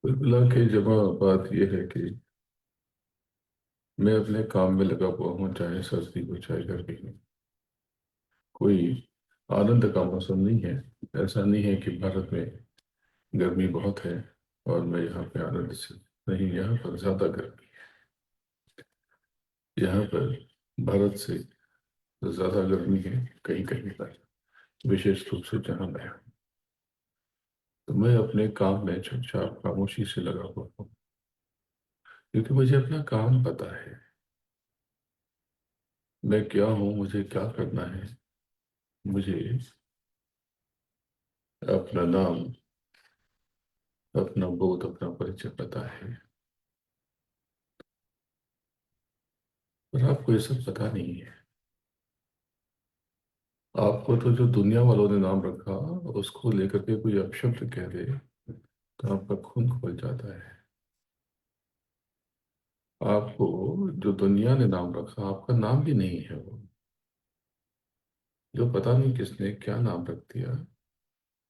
कुल मिला के जमा बात यह है कि मैं अपने काम में लगा हुआ हूँ, चाहे सर्दी हो चाहे गर्मी हो। कोई आनंद का मौसम नहीं है। ऐसा नहीं है कि भारत में गर्मी बहुत है और मैं यहाँ पे आनंद से नहीं। यहाँ पर ज़्यादा गर्मी है। यहाँ पर भारत से ज़्यादा गर्मी है कहीं कहीं पर, विशेष रूप से जहाँ मैं हूँ। तो मैं अपने काम में चुपचाप खामोशी से लगा हुआ हूँ, क्योंकि मुझे अपना काम पता है। मैं क्या हूँ, मुझे क्या करना है। मुझे अपना नाम, अपना बोध, अपना परिचय पता है। पर आपको ये सब पता नहीं है। आपको तो जो दुनिया वालों ने नाम रखा, उसको लेकर के कोई अपशब्द कह दे तो आपका खून खोल जाता है। आपको जो दुनिया ने नाम रखा, आपका नाम भी नहीं है वो। जो पता नहीं किसने क्या नाम रख दिया,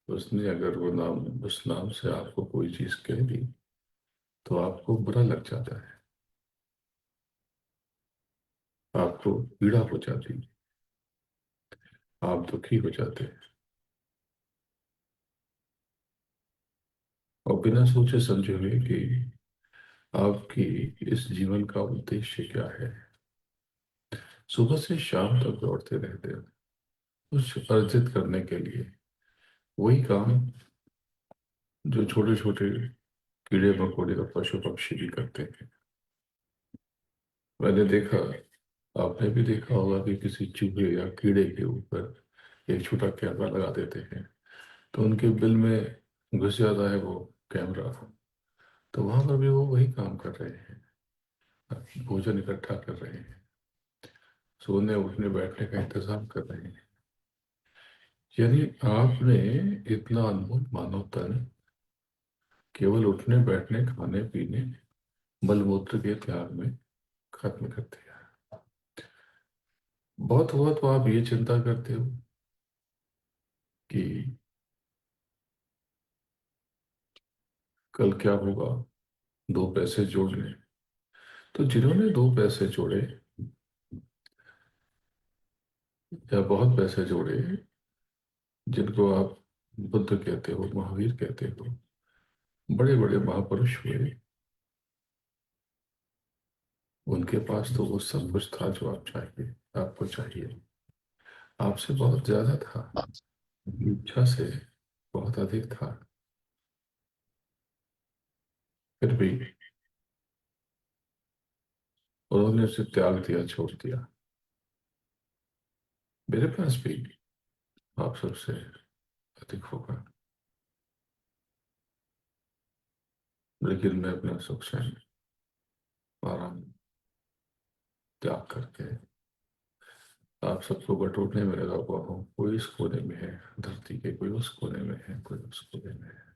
उसने अगर वो नाम, उस नाम से आपको कोई चीज कह दी तो आपको बुरा लग जाता है, आपको पीड़ा हो जाती है, आप दुखी हो जाते हैं। और बिना सोचे समझे हुए कि आपकी इस जीवन का उद्देश्य क्या है, सुबह से शाम तक दौड़ते रहते हैं कुछ अर्जित करने के लिए। वही काम जो छोटे छोटे कीड़े मकोड़े और पशु पक्षी भी करते हैं। मैंने देखा, आपने भी देखा होगा कि किसी चूहे या कीड़े के ऊपर एक छोटा कैमरा लगा देते हैं तो उनके बिल में घुस जाता है वो कैमरा। तो वहां पर भी वो वही काम कर रहे हैं, भोजन इकट्ठा कर रहे हैं, सोने उठने बैठने का इंतजाम कर रहे हैं। यानी आपने इतना अनमोल मानव तन केवल उठने बैठने, खाने पीने, मलमूत्र के त्याग में खत्म कर दिया। बहुत हुआ तो आप ये चिंता करते हो कि कल क्या होगा, दो पैसे जोड़ने। तो जिन्होंने दो पैसे जोड़े या बहुत पैसे जोड़े, जिनको आप बुद्ध कहते हो, महावीर कहते हो, बड़े बड़े महापुरुष हुए, उनके पास तो वो सब कुछ था जो आप चाहिए, आपको चाहिए। आपसे बहुत ज्यादा था, इच्छा से बहुत अधिक था। फिर भी उन्होंने उसे त्याग दिया, छोड़ दिया। मेरे पास भी आप सबसे अधिक होगा, लेकिन मैं अपना सुख चैन, आराम त्याग करके आप सबको बटोरने में लगा हुआ हूँ। कोई इस कोने में है धरती के, कोई उस कोने में है, कोई उस कोने में है।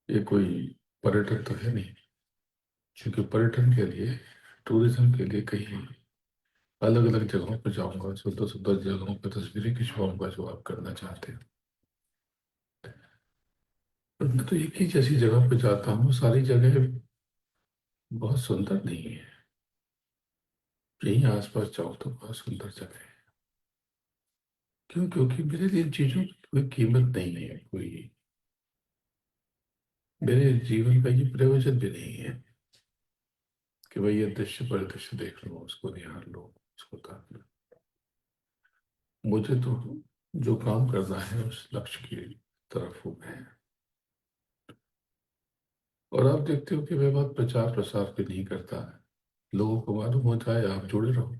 ये कोई पर्यटन तो है नहीं, क्योंकि पर्यटन के लिए, टूरिज्म के लिए कहीं अलग अलग जगहों पर जाऊंगा, सुंदर सुंदर जगहों पर तस्वीरें खिंचवाऊंगा जो आप करना चाहते हैं। पर मैं तो एक ही जैसी जगह पर जाता हूँ, सारी जगह बहुत सुंदर नहीं है। यहीं आसपास जाओ तो बहुत सुंदर जगह है। क्यों? क्योंकि मेरे लिए इन चीजों की कोई कीमत नहीं है, कोई मेरे जीवन का ये प्रयोजन भी नहीं है कि भाई ये दृश्य परिदृश्य देख लो, उसको निहार लो, उसको ताक लो। मुझे तो जो काम करना है उस लक्ष्य की तरफ हूँ मैं। और आप देखते हो कि मैं बात प्रचार प्रसार भी नहीं करता। लोगों को मालूम हो जाए, आप जुड़े रहो।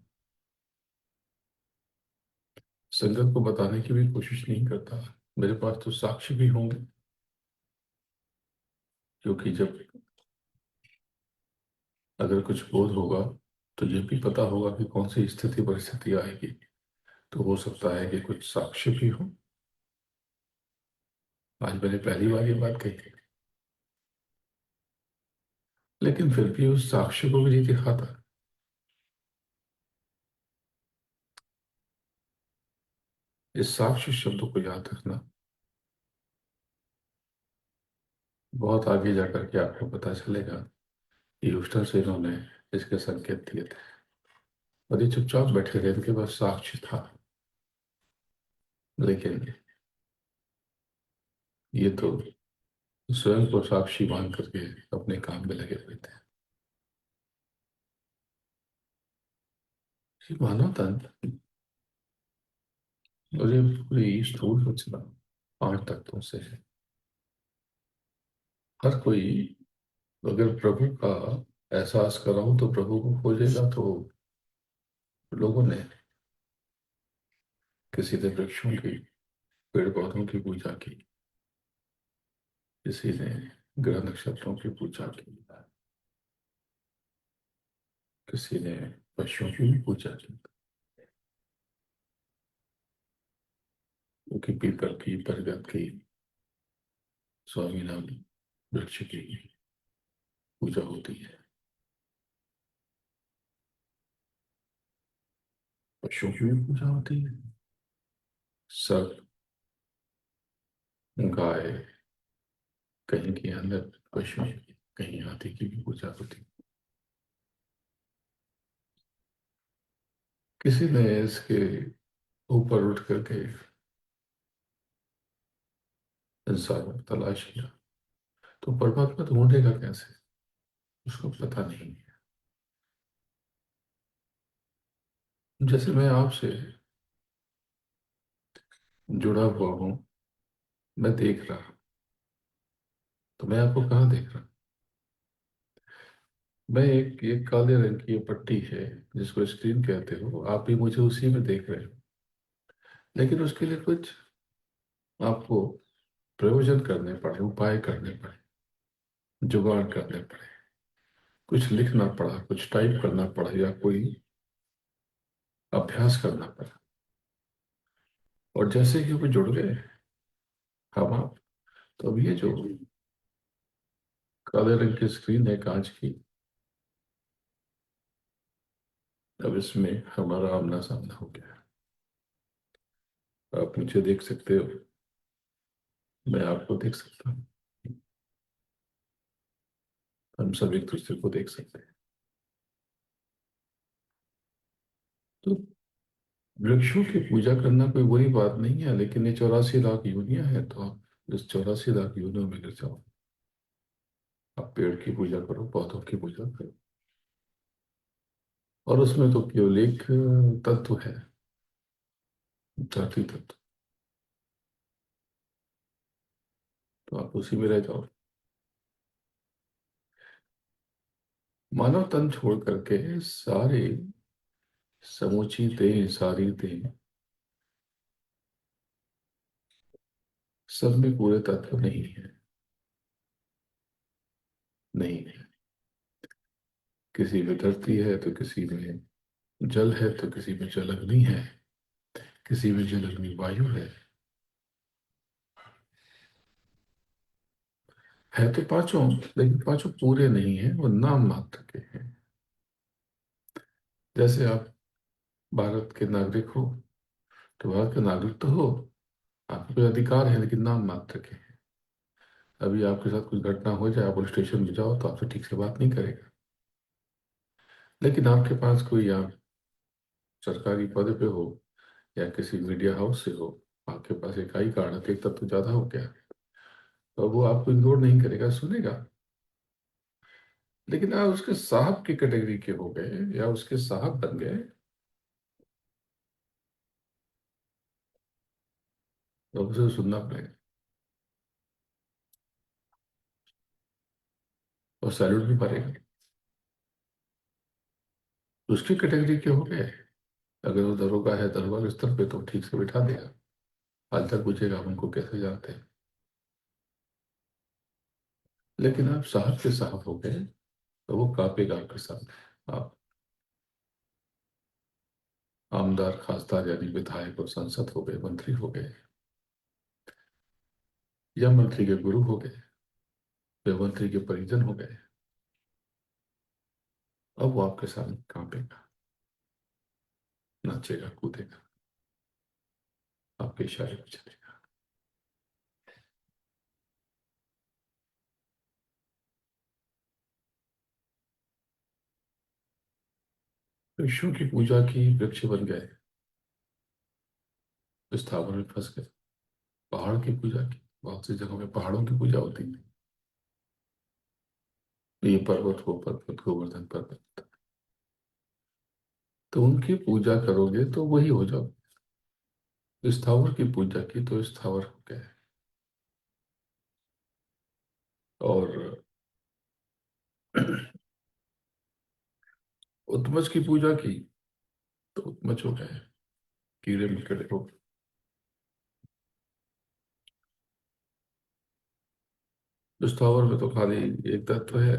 संगत को बताने की भी कोशिश नहीं करता। मेरे पास तो साक्ष्य भी होंगे, क्योंकि जब अगर कुछ बोध होगा तो ये भी पता होगा कि कौन सी स्थिति परिस्थिति आएगी। तो हो सकता है कि कुछ साक्ष्य भी हो। आज मैंने पहली बार ये बात कही थी, लेकिन फिर भी उस साक्ष्य को भी नहीं दिखाता। इस साक्ष्य शब्द को याद रखना। बहुत आगे जाकर के आपको पता चलेगा कि ह्यूस्टन से इन्होंने इसके संकेत दिए थे, और ये चुपचाप बैठे रहे, इनके पास साक्ष्य था। लेकिन ये तो स्वयं को साक्षी मान करके अपने काम में लगे हुए थे। ये मानव तंत्र और ये पूरी स्थूल रचना 5 तत्वों से है। हर कोई अगर प्रभु का एहसास कराऊं तो प्रभु को खोजेगा, तो लोगों ने किसी ने वृक्षों की, पेड़ पौधों की पूजा की, किसी ने ग्रह नक्षत्रों की पूजा की, किसी ने पशुओं की भी पूजा की, क्योंकि पीपल की, बरगद की, स्वामीनाम वृक्ष की पूजा होती है। पशुओं की भी पूजा होती है। सब, गाय, कहीं की अन्य पशु, कहीं हाथी की भी पूजा होती है। किसी ने इसके ऊपर उठ करके इंसान को तलाश किया, तो परमात्मा ढूंढेगा कैसे, उसको पता नहीं है। जैसे मैं आपसे जुड़ा हुआ हूं, मैं देख रहा हूं, तो मैं आपको कहाँ देख रहा हूं? मैं एक काले रंग की ये पट्टी है जिसको स्क्रीन कहते हो, आप भी मुझे उसी में देख रहे हो। लेकिन उसके लिए कुछ आपको प्रयोजन करने पड़े, उपाय करने पड़े, जुगाड़ करने पड़े, कुछ लिखना पड़ा, कुछ टाइप करना पड़ा, या कोई अभ्यास करना पड़ा। और जैसे ही वो जुड़ गए, हम आप, तो अब ये जो काले रंग की स्क्रीन है कांच की, अब इसमें हमारा आमना सामना हो गया। आप मुझे देख सकते हो, मैं आपको देख सकता हूँ, हम सब एक दूसरे को देख सकते हैं। तो वृक्षों की पूजा करना कोई बुरी बात नहीं है, लेकिन ये 84 लाख योनियां हैं, तो आप इस 84 लाख योनियों में गिर जाओ। आप पेड़ की पूजा करो, पौधों की पूजा करो, और उसमें तो केवल एक तत्व है, धरती तत्व, तो आप उसी में रह जाओ। मानव तन छोड़ करके सारे, समूची देह, सारी देह, सब में पूरे तत्व नहीं है। नहीं है। किसी में धरती है तो किसी में जल है, तो किसी में जल अग्नि है, किसी में जल अग्नि वायु है तो पांचों, लेकिन पांचों पूरे नहीं है, वो नाम मात्र के हैं। जैसे आप भारत के नागरिक हो, तो भारत के नागरिक तो हो, आपके कोई अधिकार है, लेकिन नाम मात्र के हैं। अभी आपके साथ कुछ घटना हो जाए, आप पुलिस स्टेशन में जाओ, तो आपसे ठीक से बात नहीं करेगा। लेकिन आपके पास कोई, आप सरकारी पद पे हो या किसी मीडिया हाउस से हो, आपके पास एक आई कार्ड है, तो एक तत्व ज्यादा हो गया, तो वो आपको इग्नोर नहीं करेगा, सुनेगा। लेकिन आप उसके साहब की कैटेगरी के हो गए या उसके साहब बन गए, तो उसे सुनना पड़ेगा, और सैल्यूट भी मारेगा। उसकी कैटेगरी के हो गए, अगर वो दरोगा है, दरोगा के स्तर पे, तो ठीक से बिठा देगा, हाल पूछेगा आप उनको कैसे जानते हैं। लेकिन आप साहब के साहब हो गए, तो वो कापेगा आपके साथ। आप आमदार, खासदार, यानी विधायक और सांसद हो गए, मंत्री हो गए, या मंत्री के गुरु हो गए, या मंत्री के परिजन हो गए, अब वो आपके सामने कांपेगा, नाचेगा, कूदेगा, आपके इशारे पर चलेगा। विष्णु की पूजा की, वृक्ष बन गए, स्थावर में फंस गए। पहाड़ की पूजा की, बहुत सी जगहों में पहाड़ों की पूजा होती है। ये पर्वत, वो पर्वत, गोवर्धन पर्वत, तो उनकी पूजा करोगे तो वही हो जाओ। स्थावर की पूजा की तो स्थावर हो गए। और उत्मच की पूजा की तो उत्मच हो गए, कीड़े मकोड़े हो गए। स्थावर में तो खाली एक तत्व है,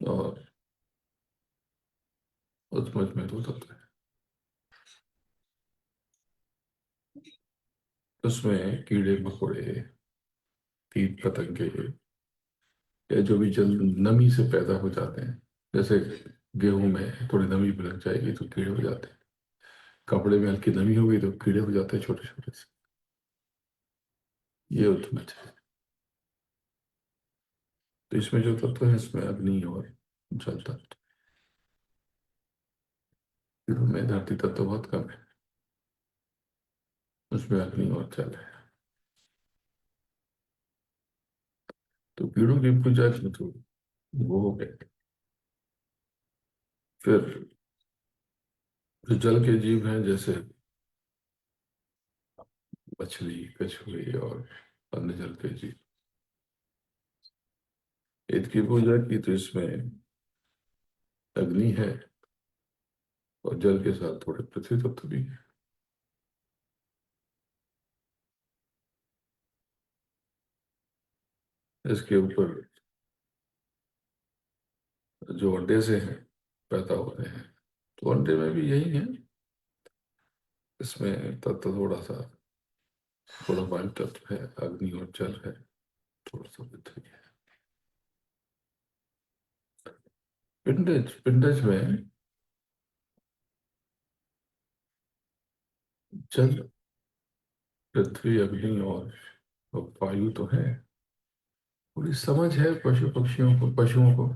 और उत्मच में दो तत्व है। उसमें कीड़े मकोड़े, कीट पतंगे, या जो भी जल नमी से पैदा हो जाते हैं, जैसे गेहूं में थोड़ी नमी भी लग जाएगी तो कीड़े हो जाते हैं। कपड़े में हल्की नमी हो गई तो कीड़े हो जाते हैं छोटे छोटे से। ये उत्मच है। तो इसमें जो तत्व है, इसमें अग्नि और जल तत्व। फिर में धरती तत्व बहुत कम है, उसमें अग्नि और जल है। तो कीड़ों की पूजा की तो वो हो गए। फिर जो जल के जीव हैं, जैसे मछली, कछुए और अन्य जल के जीव, इनकी पूजा की तो इसमें अग्नि है, और जल के साथ थोड़े पृथ्वी तत्व भी है। इसके ऊपर जो अंडे से हैं पैदा हो रहे हैं, तो अंडे में भी यही है। इसमें तत्व थोड़ा सा, थोड़ा वायु तत्व है, अग्नि और जल है, थोड़ा सा पृथ्वी है। पिंडज, पिंडज में जल, पृथ्वी, अग्नि और वायु तो है। थोड़ी समझ है पशु पक्षियों को, पशुओं को,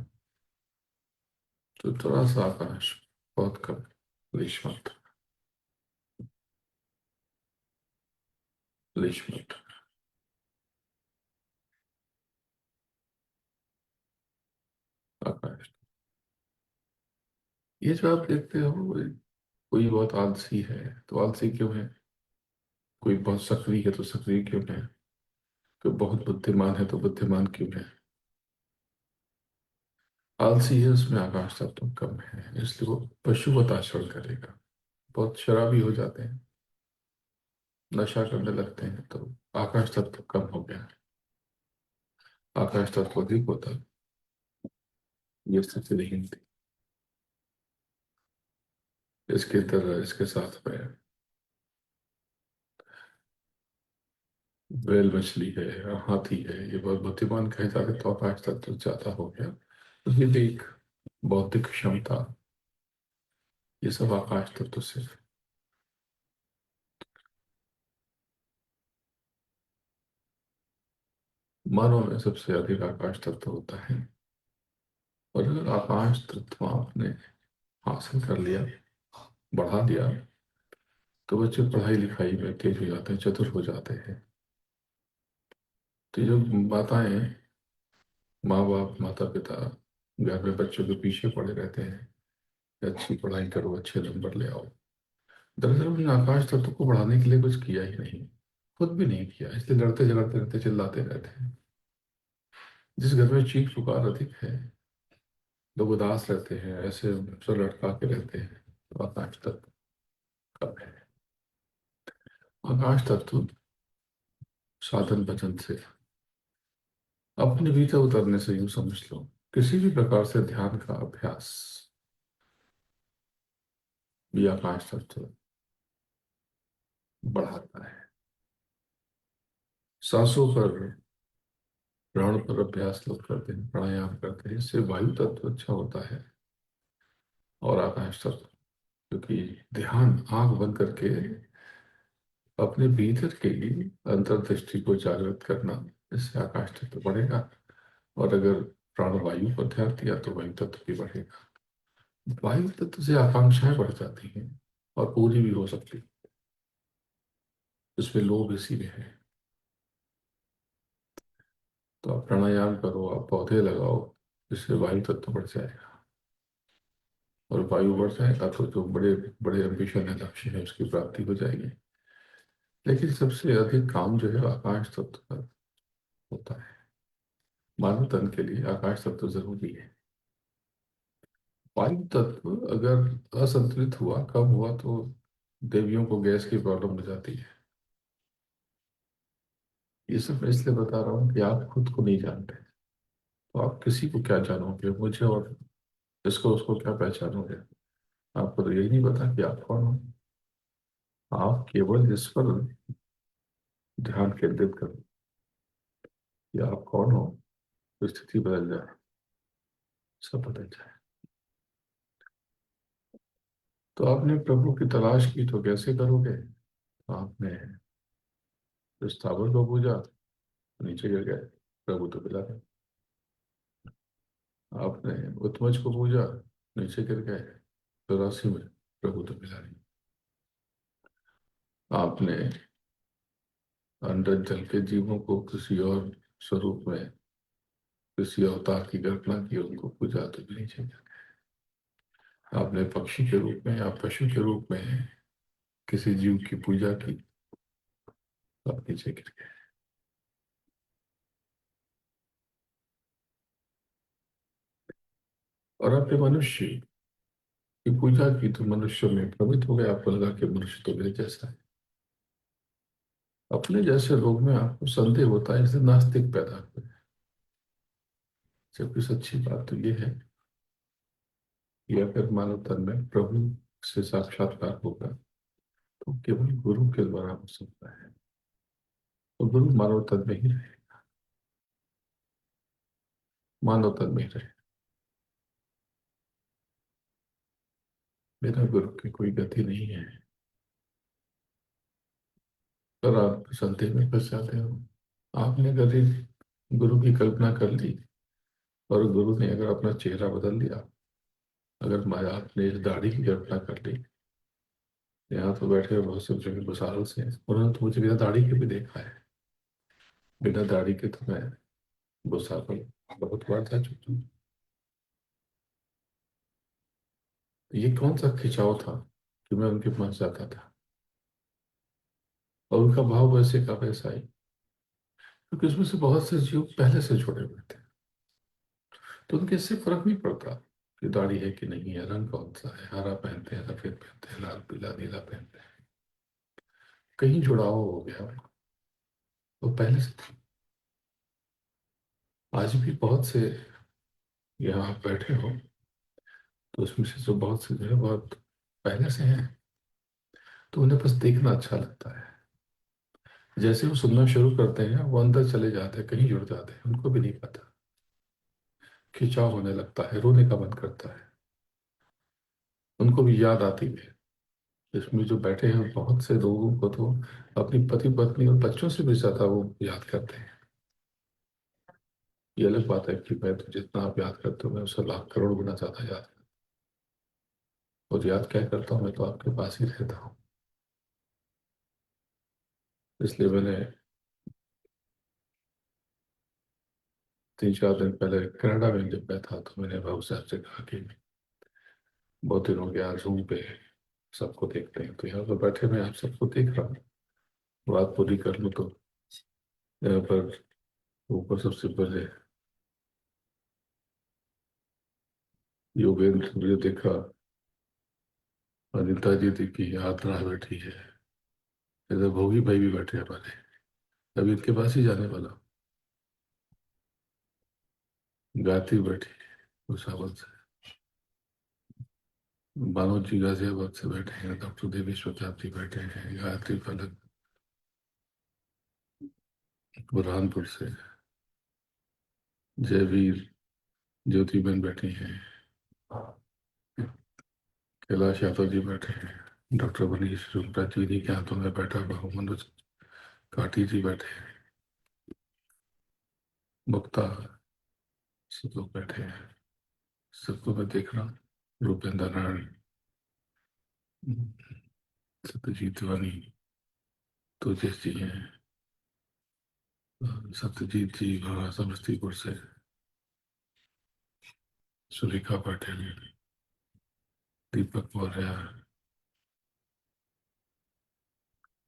तो थोड़ा सा आकाश, बहुत कम, लेश मात्र, लेश मात्र आकाश। ये जो आप देखते हो, कोई बहुत आलसी है तो आलसी क्यों है, कोई बहुत सक्रिय है तो सक्रिय क्यों है, कोई बहुत बुद्धिमान है तो बुद्धिमान क्यों है। आलसी है, उसमें आकाश तत्व कम है, इसलिए वो पशुवत आचरण करेगा। बहुत शराबी हो जाते हैं, नशा करने लगते हैं, तो आकाश तत्व कम हो गया, आकाश तत्व अधिक होता है। ये स्थिति नहीं थी। इसके तरह इसके साथ में बैल मछली है, हाथी है, ये बहुत बुद्धिमान कहे जाते, तो आकाश तत्व ज्यादा हो गया। उसकी भी एक बौद्धिक क्षमता, ये सब आकाश तत्व से। मानव में सबसे अधिक आकाश तत्व होता है। और अगर आकाश तत्व आपने हासिल कर लिया, बढ़ा दिया, तो बच्चे पढ़ाई लिखाई में तेज हो जाते हैं, चतुर हो जाते हैं। तो ये जो माताएं, माँ बाप, माता पिता घर में बच्चों के पीछे पड़े रहते हैं कि अच्छी पढ़ाई करो, अच्छे नंबर ले आओ, दरअसल उन्होंने आकाश तत्व को बढ़ाने के लिए कुछ किया ही नहीं, खुद भी नहीं किया, इसलिए लड़ते झगड़ते रहते, चिल्लाते रहते हैं। जिस घर में चीख पुकार अधिक है, लोग उदास रहते हैं, ऐसे सब लटका के रहते हैं, तो आकाश तत्व कम है। आकाश तत्व साधन भजन से, अपने भीतर उतरने से, यूं समझ लो, किसी भी प्रकार से ध्यान का अभ्यास भी आकाश तत्व बढ़ाता है। सांसों पर, प्राण पर अभ्यास लोग करते हैं, प्राणायाम करते हैं, इससे वायु तत्व अच्छा होता है। और आकाश तत्व, क्योंकि ध्यान, आंख बंद करके अपने भीतर की अंतर्दृष्टि को जागृत करना, इससे आकाश तत्व बढ़ेगा। और अगर प्राण वायु पर ध्यान दिया तो वायु तत्व भी बढ़ेगा। वायु तत्व से आकांक्षाएं बढ़ जाती हैं और पूरी भी हो सकती है। इसमें लोभ इसीलिए है। तो आप प्राणायाम करो, आप पौधे लगाओ, इससे वायु तत्व बढ़ जाएगा। और वायु बढ़ जाएगा तो जो बड़े बड़े एम्बिशन है, लक्ष्य है, उसकी प्राप्ति हो जाएगी। लेकिन सबसे अधिक काम जो है आकाश तत्व का होता है। मानव तन के लिए आकाश तत्व जरूरी है। वायु तत्व अगर असंतुलित हुआ, कम हुआ, तो देवियों को गैस की प्रॉब्लम हो जाती है। ये सब मैं इसलिए बता रहा हूँ कि आप खुद को नहीं जानते, तो आप किसी को क्या जानोगे, मुझे और इसको उसको क्या पहचानोगे। आपको तो यही नहीं पता कि आप कौन हो। आप केवल इस पर ध्यान केंद्रित करो कि आप कौन हो, तो स्थिति बदल जाए, सब बदल जाए। तो आपने प्रभु की तलाश की तो कैसे करोगे? आपने उस स्थावर को पूजा, नीचे गिर गए, प्रभु तो मिला नहीं। आपने उत्मज को पूजा, नीचे गिर गए, 84 में, प्रभु तो मिला नहीं। आपने अंडर जल के जीवों को किसी और स्वरूप में, किसी अवतार की कल्पना की, उनको पूजा तो भी नीचे गिर गए। आपने पक्षी के रूप में या पशु के रूप में किसी जीव की पूजा की, तो आप नीचे गिर गए। और आपने मनुष्य की पूजा की तो मनुष्य में प्रमित हो गए, आपको लगा कि मनुष्य तो मेरे जैसा है। अपने जैसे लोग में आपको संदेह होता है, इसलिए नास्तिक पैदा हुए। जबकि सच्ची बात तो ये है कि अगर मानव तन में प्रभु से साक्षात्कार होगा तो केवल गुरु के द्वारा हो सकता है। तो गुरु मानव तन में ही रहे, मानव तन में ही रहे। बिना गुरु की कोई गति नहीं है। पर आप संदेह में फंस जाते हो। आपने कभी गुरु की कल्पना कर ली और गुरु ने अगर अपना चेहरा बदल दिया, अगर माया आपने इस दाढ़ी की कल्पना कर ली, यहाँ तो बैठे हुए बहुत से जगह बुसारल से हैं, उन्होंने तो मुझे बिना दाढ़ी के भी देखा है। बिना दाढ़ी के तो मैं बुसारल बहुत बार जा चुका हूँ। तो ये कौन सा खिंचाव था कि मैं उनके पास जाता था, और उनका भाव वैसे का वैसा ही, क्योंकि उसमें से बहुत से जीव पहले से जुड़े हुए थे। तो उनके इससे फर्क नहीं पड़ता कि दाढ़ी है कि नहीं है, रंग कौन सा है, हरा पहनते हैं, सफेद पहनते हैं, लाल पीला नीला पहनते हैं, कहीं जुड़ाव हो गया उनको, वो पहले से था। आज भी बहुत से यहाँ आप बैठे हो, तो उसमें से जो बहुत से जो है बहुत पहले से हैं, तो उन्हें बस देखना अच्छा लगता है। जैसे वो सुनना शुरू करते हैं वो अंदर चले जाते हैं, कहीं जुड़ जाते हैं, उनको भी नहीं पता। खिंचाव होने लगता है, रोने का मन करता है, उनको भी याद आती है। इसमें जो बैठे हैं बहुत से लोगों को तो अपनी पति पत्नी और बच्चों से भी ज्यादा वो याद करते हैं। ये अलग बात है कि मैं तो जितना आप याद करते हो मैं उससे लाख करोड़ गुना ज्यादा याद करता हूँ। और याद क्या करता हूँ, मैं तो आपके पास ही रहता हूँ। इसलिए मैंने 3-4 दिन पहले कनाडा में जब मैं था, तो मैंने बाबू साहब से कहा कि बहुत दिन हो गया, जूम पे सबको देखते हैं, तो यहाँ पर बैठे मैं आप सबको देख रहा हूँ, बात पूरी कर लूँ तो। यहाँ पर ऊपर सबसे पहले योगेंद्र मुझे देखा, अनिता जी देखी, यात्रा बैठी है, इधर भोगी भाई भी बैठे हैं हमारे, अभी इनके पास ही जाने वाला हूँ। गाती बैठी है भुसावल से, मनोज जी गाजियाबाद से बैठे हैं, डॉक्टर देवेश प्रताप जी बैठे हैं, गायत्री फलक बुरहानपुर से, जयवीर ज्योति बहन बैठी हैं, कैलाश यादव जी बैठे हैं, डॉक्टर मनीष रुद्रा जी के हाथों में बैठा हुआ हूँ, मनोज काटी जी बैठे हैं, मुक्ता, सब लोग बैठे हैं, सबको मैं देख रहा हूँ। रूपेंद्र नारायण, सत्यजीत वानी, तुलसी जी हैं, सत्यजीत जी वहाँ समस्तीपुर से, सुरेखा पाटिल, दीपक मौर्य,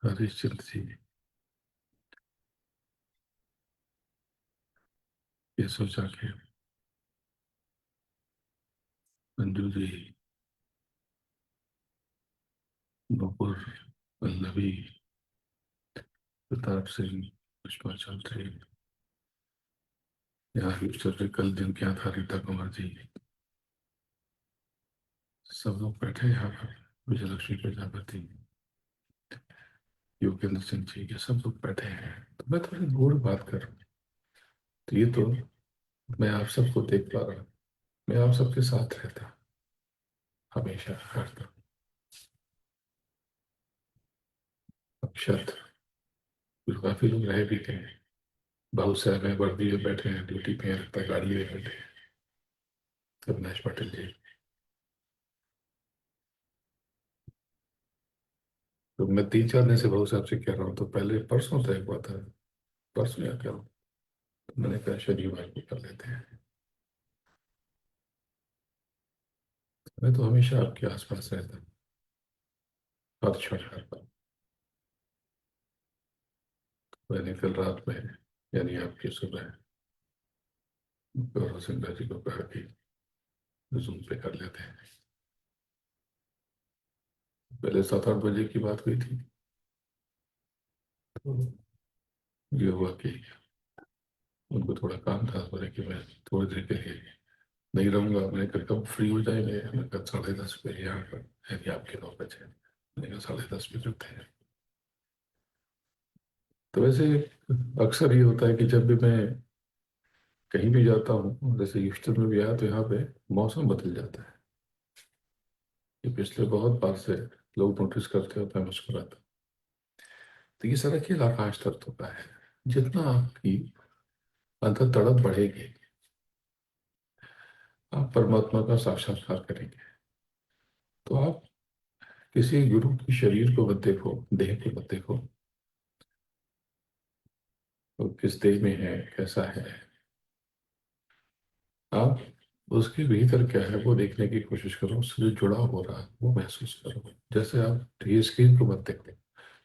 हरीश चंद्र जी, ये सोचा के, मंजू जी, नूपुर, पल्लवी, प्रताप सिंह, पुष्पा चौधरी, यहाँ ह्यूस्टन में कल जिनके यहाँ था रीता कुमार जी, सब लोग बैठे हैं यहाँ पर, विजय लक्ष्मी प्रजापति, योगेंद्र सिंह जी, ये सब लोग बैठे हैं। तो मैं थोड़ी गूढ़ बात कर रहा हूँ। तो ये तो मैं आप सबको देख पा रहा हूँ, मैं आप सबके साथ रहता हूँ, हमेशा हरदम। अक्षत, कुछ काफी लोग रह भी गए हैं, बहुत से हमें वर्दी में बैठे हैं, ड्यूटी पे हैं, लगता है गाड़ी में बैठे हैं, अविनाश पाटिल जी। तो मैं 3-4 दिन से बहुत से आपसे कह रहा हूँ, तो पहले परसों तय हुआ था, परसों या क्या, तो मैंने कहा शनिवार को कर लेते हैं। मैं तो हमेशा आपके आसपास रहता हूँ, हर क्षण हर पल। मैंने कल रात में, यानी आपकी सुबह, गौरव सिंह जी को कहा कि जूम पे कर लेते हैं। पहले 7-8 बजे की बात हुई थी, तो ये हुआ कि उनको थोड़ा काम था, बोले कि मैं थोड़ी देर के लिए नहीं रहूंगा। मैंने कहा कब फ्री हो जाएंगे, मैंने कहा 10:30 बजे यहाँ पर, यानी आपके 9 बजे। मैंने कहा 10:30 बजे उठते हैं। तो वैसे अक्सर ये होता है कि जब भी मैं कहीं भी जाता हूँ, जैसे ह्यूस्टन में भी आया, तो यहाँ पे मौसम बदल जाता है। ये पिछले बहुत बार से लोग नोटिस करते हो, मैं मुस्कुराता हूँ। तो ये सारा खेल आकाश तत्व का है। जितना आपकी अंतर तड़प बढ़ेगी, आप परमात्मा का साक्षात्कार करेंगे। तो आप किसी गुरु के शरीर को मत देखो, देह को मत देखो, वो किस देह में है, कैसा है। आप उसके भीतर क्या है वो देखने की कोशिश करो, उससे जो जुड़ा हो रहा है वो महसूस करो। जैसे आप ये स्क्रीन को मत देखो,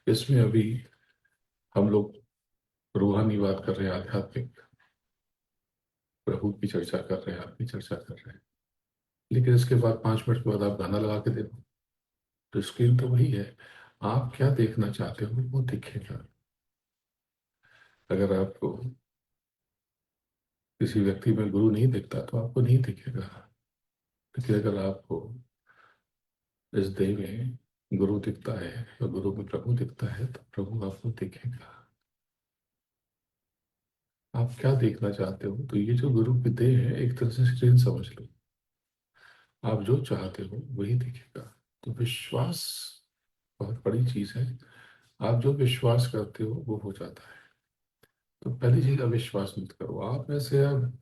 इसमें अभी हम लोग रूहानी बात कर रहे हैं, आध्यात्मिक प्रभु की चर्चा कर रहे हैं, आपकी चर्चा कर रहे हैं। लेकिन इसके बाद 5 मिनट के बाद आप गाना लगा के देखो, तो स्क्रीन तो वही है। आप क्या देखना चाहते हो वो दिखेगा। अगर आपको किसी व्यक्ति में गुरु नहीं दिखता तो आपको नहीं दिखेगा। लेकिन अगर आपको इस देह में गुरु दिखता है, तो गुरु में प्रभु दिखता है, तो प्रभु आपको दिखेगा। आप क्या देखना चाहते हो, तो ये जो गुरु की देह है एक तरह से स्क्रीन समझ लो। आप जो चाहते हो वही दिखेगा। तो विश्वास बहुत बड़ी चीज है। आप जो विश्वास करते हो वो हो जाता है। तो पहली चीज, अविश्वास मत करो। आप में से अब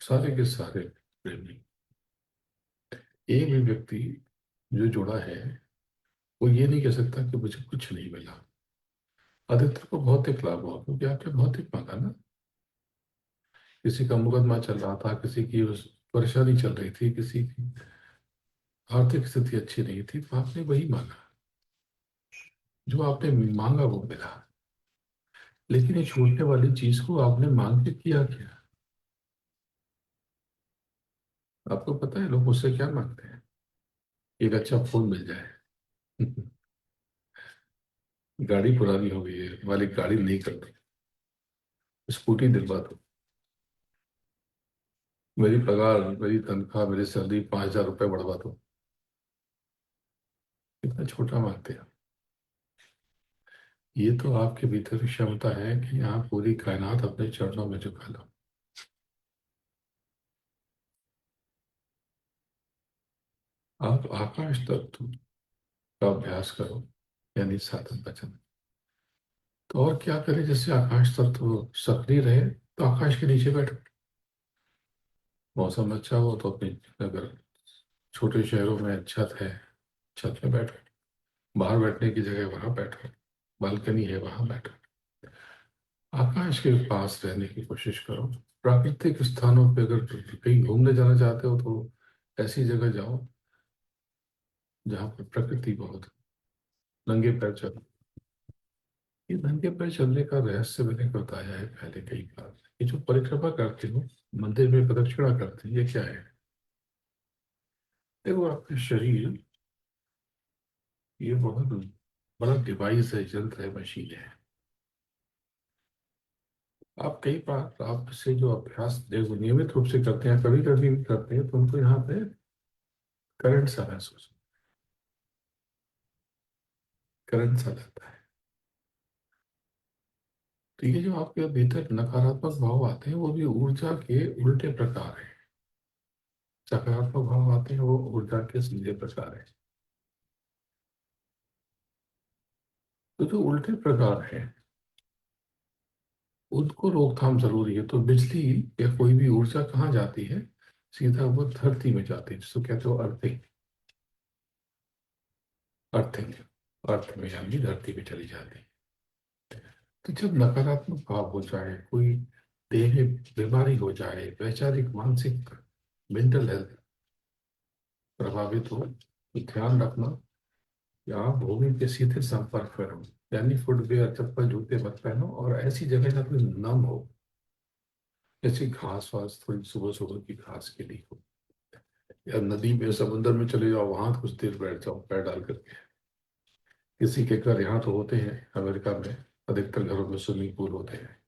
सारे के सारे प्रेमी, एक भी व्यक्ति जो जुड़ा है वो ये नहीं कह सकता कि मुझे कुछ नहीं मिला। अधिकतर को भौतिक लाभ हुआ, क्योंकि आपने भौतिक मांगा ना। किसी का मुकदमा चल रहा था, किसी की परेशानी चल रही थी, किसी की आर्थिक स्थिति अच्छी नहीं थी, तो आपने वही मांगा। जो आपने मांगा वो मिला। लेकिन ये छूटने वाली चीज को आपने मांग के किया क्या? आपको पता है लोग मुझसे क्या मांगते हैं? एक अच्छा फोन मिल जाए। गाड़ी पुरानी हो गई है, मालिक गाड़ी नहीं करते, स्कूटी दिलवा दो, मेरी पगार, मेरी तनख्वाह, मेरी सैलरी 5,000 रुपये बढ़वा दो। इतना छोटा मांगते हैं। ये तो आपके भीतर की क्षमता है कि आप पूरी कायनात अपने चरणों में झुका लो। आप आकाश तत्व का अभ्यास करो, यानी साधन भजन। तो और क्या करें, जैसे आकाश तत्व सक्रिय रहे, तो आकाश के नीचे बैठो। मौसम अच्छा हो तो अपनी, अगर छोटे शहरों में छत है, छत में बैठो, बाहर बैठने की जगह वहां बैठो, बालकनी है वहां बैठो, आकाश के पास रहने की कोशिश करो। प्राकृतिक स्थानों पे अगर कहीं घूमने जाना चाहते हो तो ऐसी जगह जाओ जहाँ पर प्रकृति बहुत हो। नंगे पैर चलो। ये नंगे पैर चलने का रहस्य मैंने बताया है पहले कई बार। ये जो परिक्रमा करते हो, मंदिर में प्रदक्षिणा करते हैं, ये क्या है? देखो, आपका शरीर ये बहुत बड़ा डिवाइस है, यंत्र है, मशीन है। आप कई बार आपसे जो अभ्यास देखो नियमित रूप से करते हैं, कभी कभी भी करते हैं, तो उनको यहाँ पे करंट सा महसूस, करंट सा लगता है। तो ये जो आपके भीतर नकारात्मक भाव आते हैं वो भी ऊर्जा के उल्टे प्रकार है। सकारात्मक भाव आते हैं वो ऊर्जा के सीधे प्रकार है। तो जो उल्टे प्रकार है उनको रोकथाम जरूरी है। तो बिजली या कोई भी ऊर्जा कहाँ जाती है? सीधा वो धरती में जाती है, जिसको कहते हो अर्थिंग। अर्थिंग, अर्थ में यानी धरती में चली जाती है। तो जब नकारात्मक भाव हो जाए, कोई देह में बीमारी हो जाए, वैचारिक मानसिक मेंटल हेल्थ प्रभावित हो, तो ध्यान रखना कि आप भूमि के सीधे संपर्क में रहो। यानी फुटवेयर, चप्पल, जूते मत पहनो, और ऐसी जगह जहाँ पे नम हो, जैसे घास वास थोड़ी सुबह सुबह की घास के लिए हो, या नदी में समुद्र में चले जाओ, वहां कुछ देर बैठ जाओ पैर डाल करके। किसी के घर यहाँ तो होते हैं, अमेरिका में अधिकतर घरों में स्विमिंग पूल होते हैं,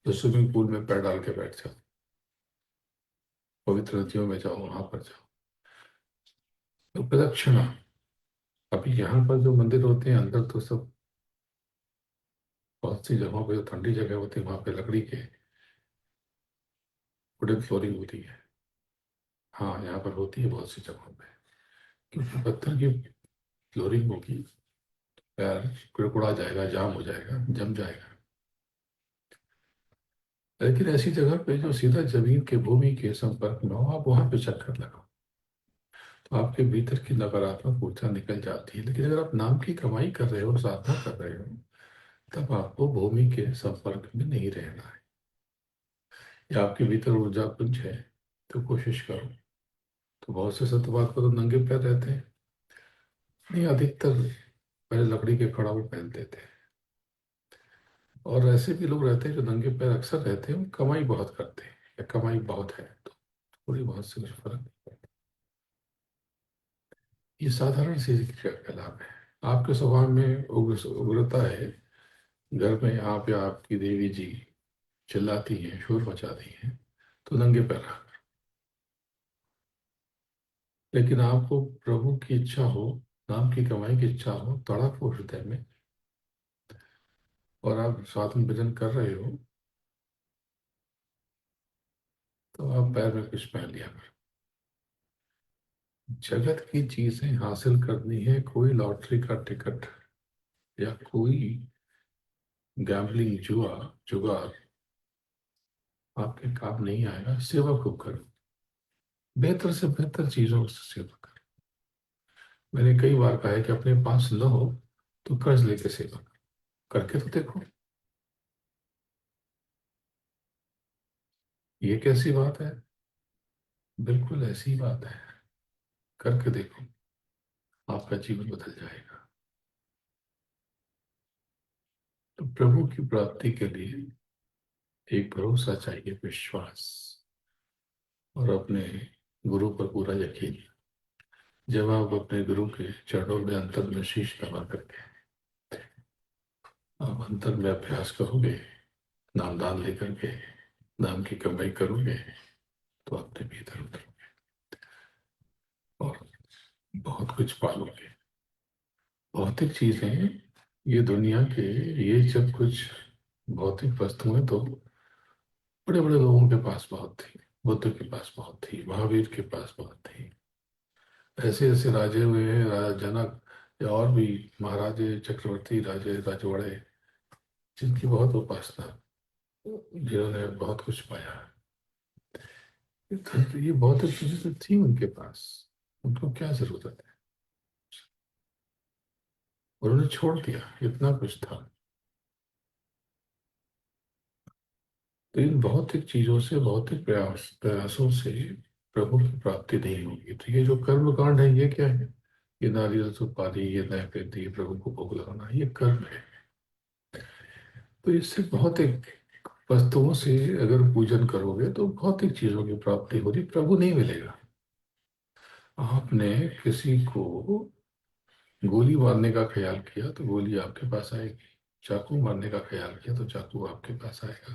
तो स्विमिंग पूल में पैर डाल के बैठ जाओ। पवित्र नदियों में जाओ, वहां पर जाओ। तो प्रदक्षिणा। अभी यहाँ पर जो मंदिर होते हैं अंदर तो सब, बहुत सी जगहों पे जो ठंडी जगह होती है वहां पे लकड़ी के वुडन फ्लोरिंग होती है। हाँ, यहाँ पर होती है बहुत सी जगहों पे, क्योंकि पत्थर की फ्लोरिंग होगी, पैर कुड़कुड़ा जाएगा, जाम हो जाएगा, जम जाएगा। लेकिन ऐसी जगह पे जो सीधा जमीन के भूमि के संपर्क में हो, आप वहां पे चक्कर लगाओ, तो आपके भीतर की नकारात्मक ऊर्जा निकल जाती है। लेकिन अगर आप नाम की कमाई कर रहे हो, साधना कर रहे हो, तब आपको भूमि के संपर्क में नहीं रहना है, या आपके भीतर ऊर्जा कुंज है, तो कोशिश करो। तो बहुत से सतवाद को तो नंगे पैर रहते हैं, नहीं, अधिकतर पहले लकड़ी के खड़ाऊ पहनते थे। और ऐसे भी लोग रहते हैं जो नंगे पैर अक्सर रहते हैं, वो कमाई बहुत करते हैं, या कमाई बहुत है, तो थोड़ी बहुत से कुछ फर्क नहीं पड़ता। ये साधारण सी क्रियाकलाप है। आपके स्वभाव में उग्रता है, घर में आप या आपकी देवी जी चिल्लाती हैं, शोर मचाती हैं, तो नंगे पैर रहा। लेकिन आपको प्रभु की इच्छा हो, नाम की कमाई की इच्छा हो, तड़प हो हृदय में, और आप साथ में भजन कर रहे हो, तो आप पैर में कुछ पहन लिया करो। जगत की चीजें हासिल करनी है, कोई लॉटरी का टिकट या कोई गैम्बलिंग, जुआ, जुगार आपके काम नहीं आएगा। सेवा को करो, बेहतर से बेहतर चीजों से सेवा करो। मैंने कई बार कहा है कि अपने पास न हो तो कर्ज लेके सेवा करो, करके तो देखो। ये कैसी बात है? बिल्कुल ऐसी बात है, करके देखो, आपका जीवन बदल जाएगा। तो प्रभु की प्राप्ति के लिए एक भरोसा चाहिए, विश्वास, और अपने गुरु पर पूरा यकीन। जब आप अपने गुरु के चरणों में अंतर में शीश नवा करके आप अंतर में अभ्यास करोगे, नामदान लेकर के नाम की कमाई करोगे, तो अपने भीतर उतरोगे और बहुत कुछ पालोगे। भौतिक चीजें, ये दुनिया के, ये जब कुछ भौतिक वस्तुएं तो बड़े बड़े लोगों के पास बहुत थी। बुद्ध के पास बहुत थी, महावीर के पास बहुत थी। ऐसे ऐसे राजे हुए हैं, राजा जनक या और भी महाराजे, चक्रवर्ती, राजे, राजवाड़े, जिनकी बहुत उपासना, जिन्होंने बहुत कुछ पाया। ये भौतिक चीजें तो थी उनके पास, उनको क्या जरूरत है। उन्होंने छोड़ दिया, इतना कुछ था। तो इन भौतिक चीजों से, भौतिक प्रयासों से प्रभु की प्राप्ति नहीं होगी। तो ये जो कर्म कांड है, ये क्या है? ये नारियल सुपारी, ये नैवेद्य, ये प्रभु को भोग लगाना, ये कर्म है। तो इससे भौतिक वस्तुओं से अगर पूजन करोगे तो भौतिक चीजों की प्राप्ति हो रही, प्रभु नहीं मिलेगा। आपने किसी को गोली मारने का ख्याल किया तो गोली आपके पास आएगी। चाकू मारने का ख्याल किया तो चाकू आपके पास आएगा।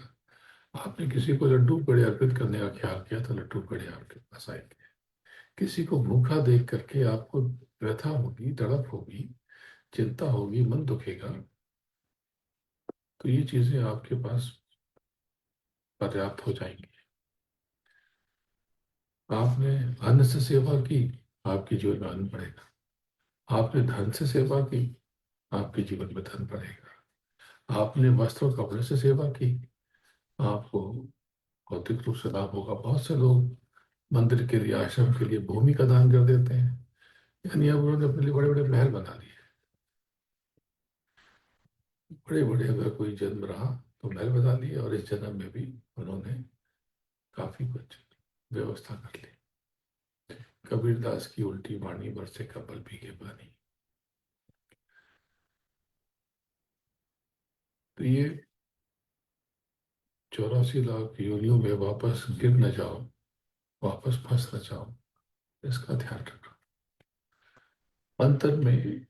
आपने किसी को लड्डू पेड़े अर्पित करने का ख्याल किया तो लड्डू पेड़े आपके पास आएंगे। किसी को भूखा देख करके आपको व्यथा होगी, तड़प होगी, चिंता होगी, मन दुखेगा, तो ये चीजें आपके पास पर्याप्त हो जाएंगी। आपने अन्न से सेवा की, आपके जीवन में अन्न बढ़ेगा। आपने धन से सेवा की, आपके जीवन में धन बढ़ेगा। आपने वस्त्र और कपड़े से सेवा की, आपको भौतिक रूप से लाभ होगा। बहुत से लोग मंदिर के लिए, आश्रम के लिए भूमि का दान कर देते हैं। यानी अब उन्होंने अपने लिए बड़े बड़े महल बना लिए। बड़े बड़े, अगर कोई जन्म रहा तो महल बना लिए, और इस जन्म में भी उन्होंने काफी कुछ व्यवस्था कर ली। कबीरदास की उल्टी वाणी, बरसे कपल भीगे पानी। तो ये 84 लाख योनियों में वापस गिर न जाओ, वापस फंस न जाओ, इसका ध्यान रखो। अंतर में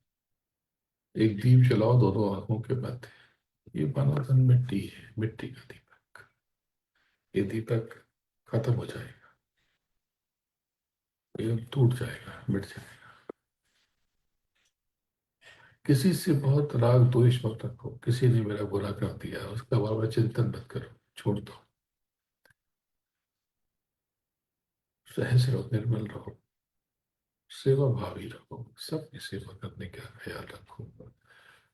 एक दीप जलाओ दोनों आंखों के मध्य। ये बनावट मिट्टी है, मिट्टी का दीपक। ये दीपक खत्म हो जाएगा, ये टूट जाएगा, मिट जाएगा। किसी से बहुत राग द्वेष मत रखो। किसी ने मेरा बुरा कर दिया, उसका बार बार चिंतन मत करो, छोड़ दो। सहज रहो, निर्मल रहो, सेवा भावी रहो, सबकी सेवा करने का ख्याल रखो।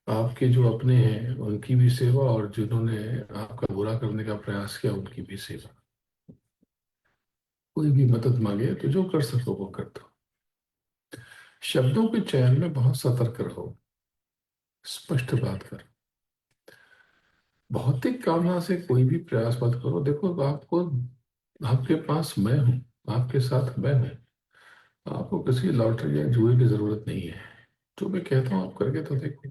आपके जो अपने हैं उनकी भी सेवा, और जिन्होंने आपका बुरा करने का प्रयास किया उनकी भी सेवा। कोई भी मदद मांगे तो जो कर सको वो कर दो। शब्दों के चयन में बहुत सतर्क रहो, स्पष्ट बात करो। भौतिक कामना से कोई भी प्रयास मत करो। देखो, आपको, आपके पास मैं हूं, आपके साथ मैं हूं। आपको किसी लॉटरी या जुए की जरूरत नहीं है। जो मैं कहता हूं आप करके तो देखो,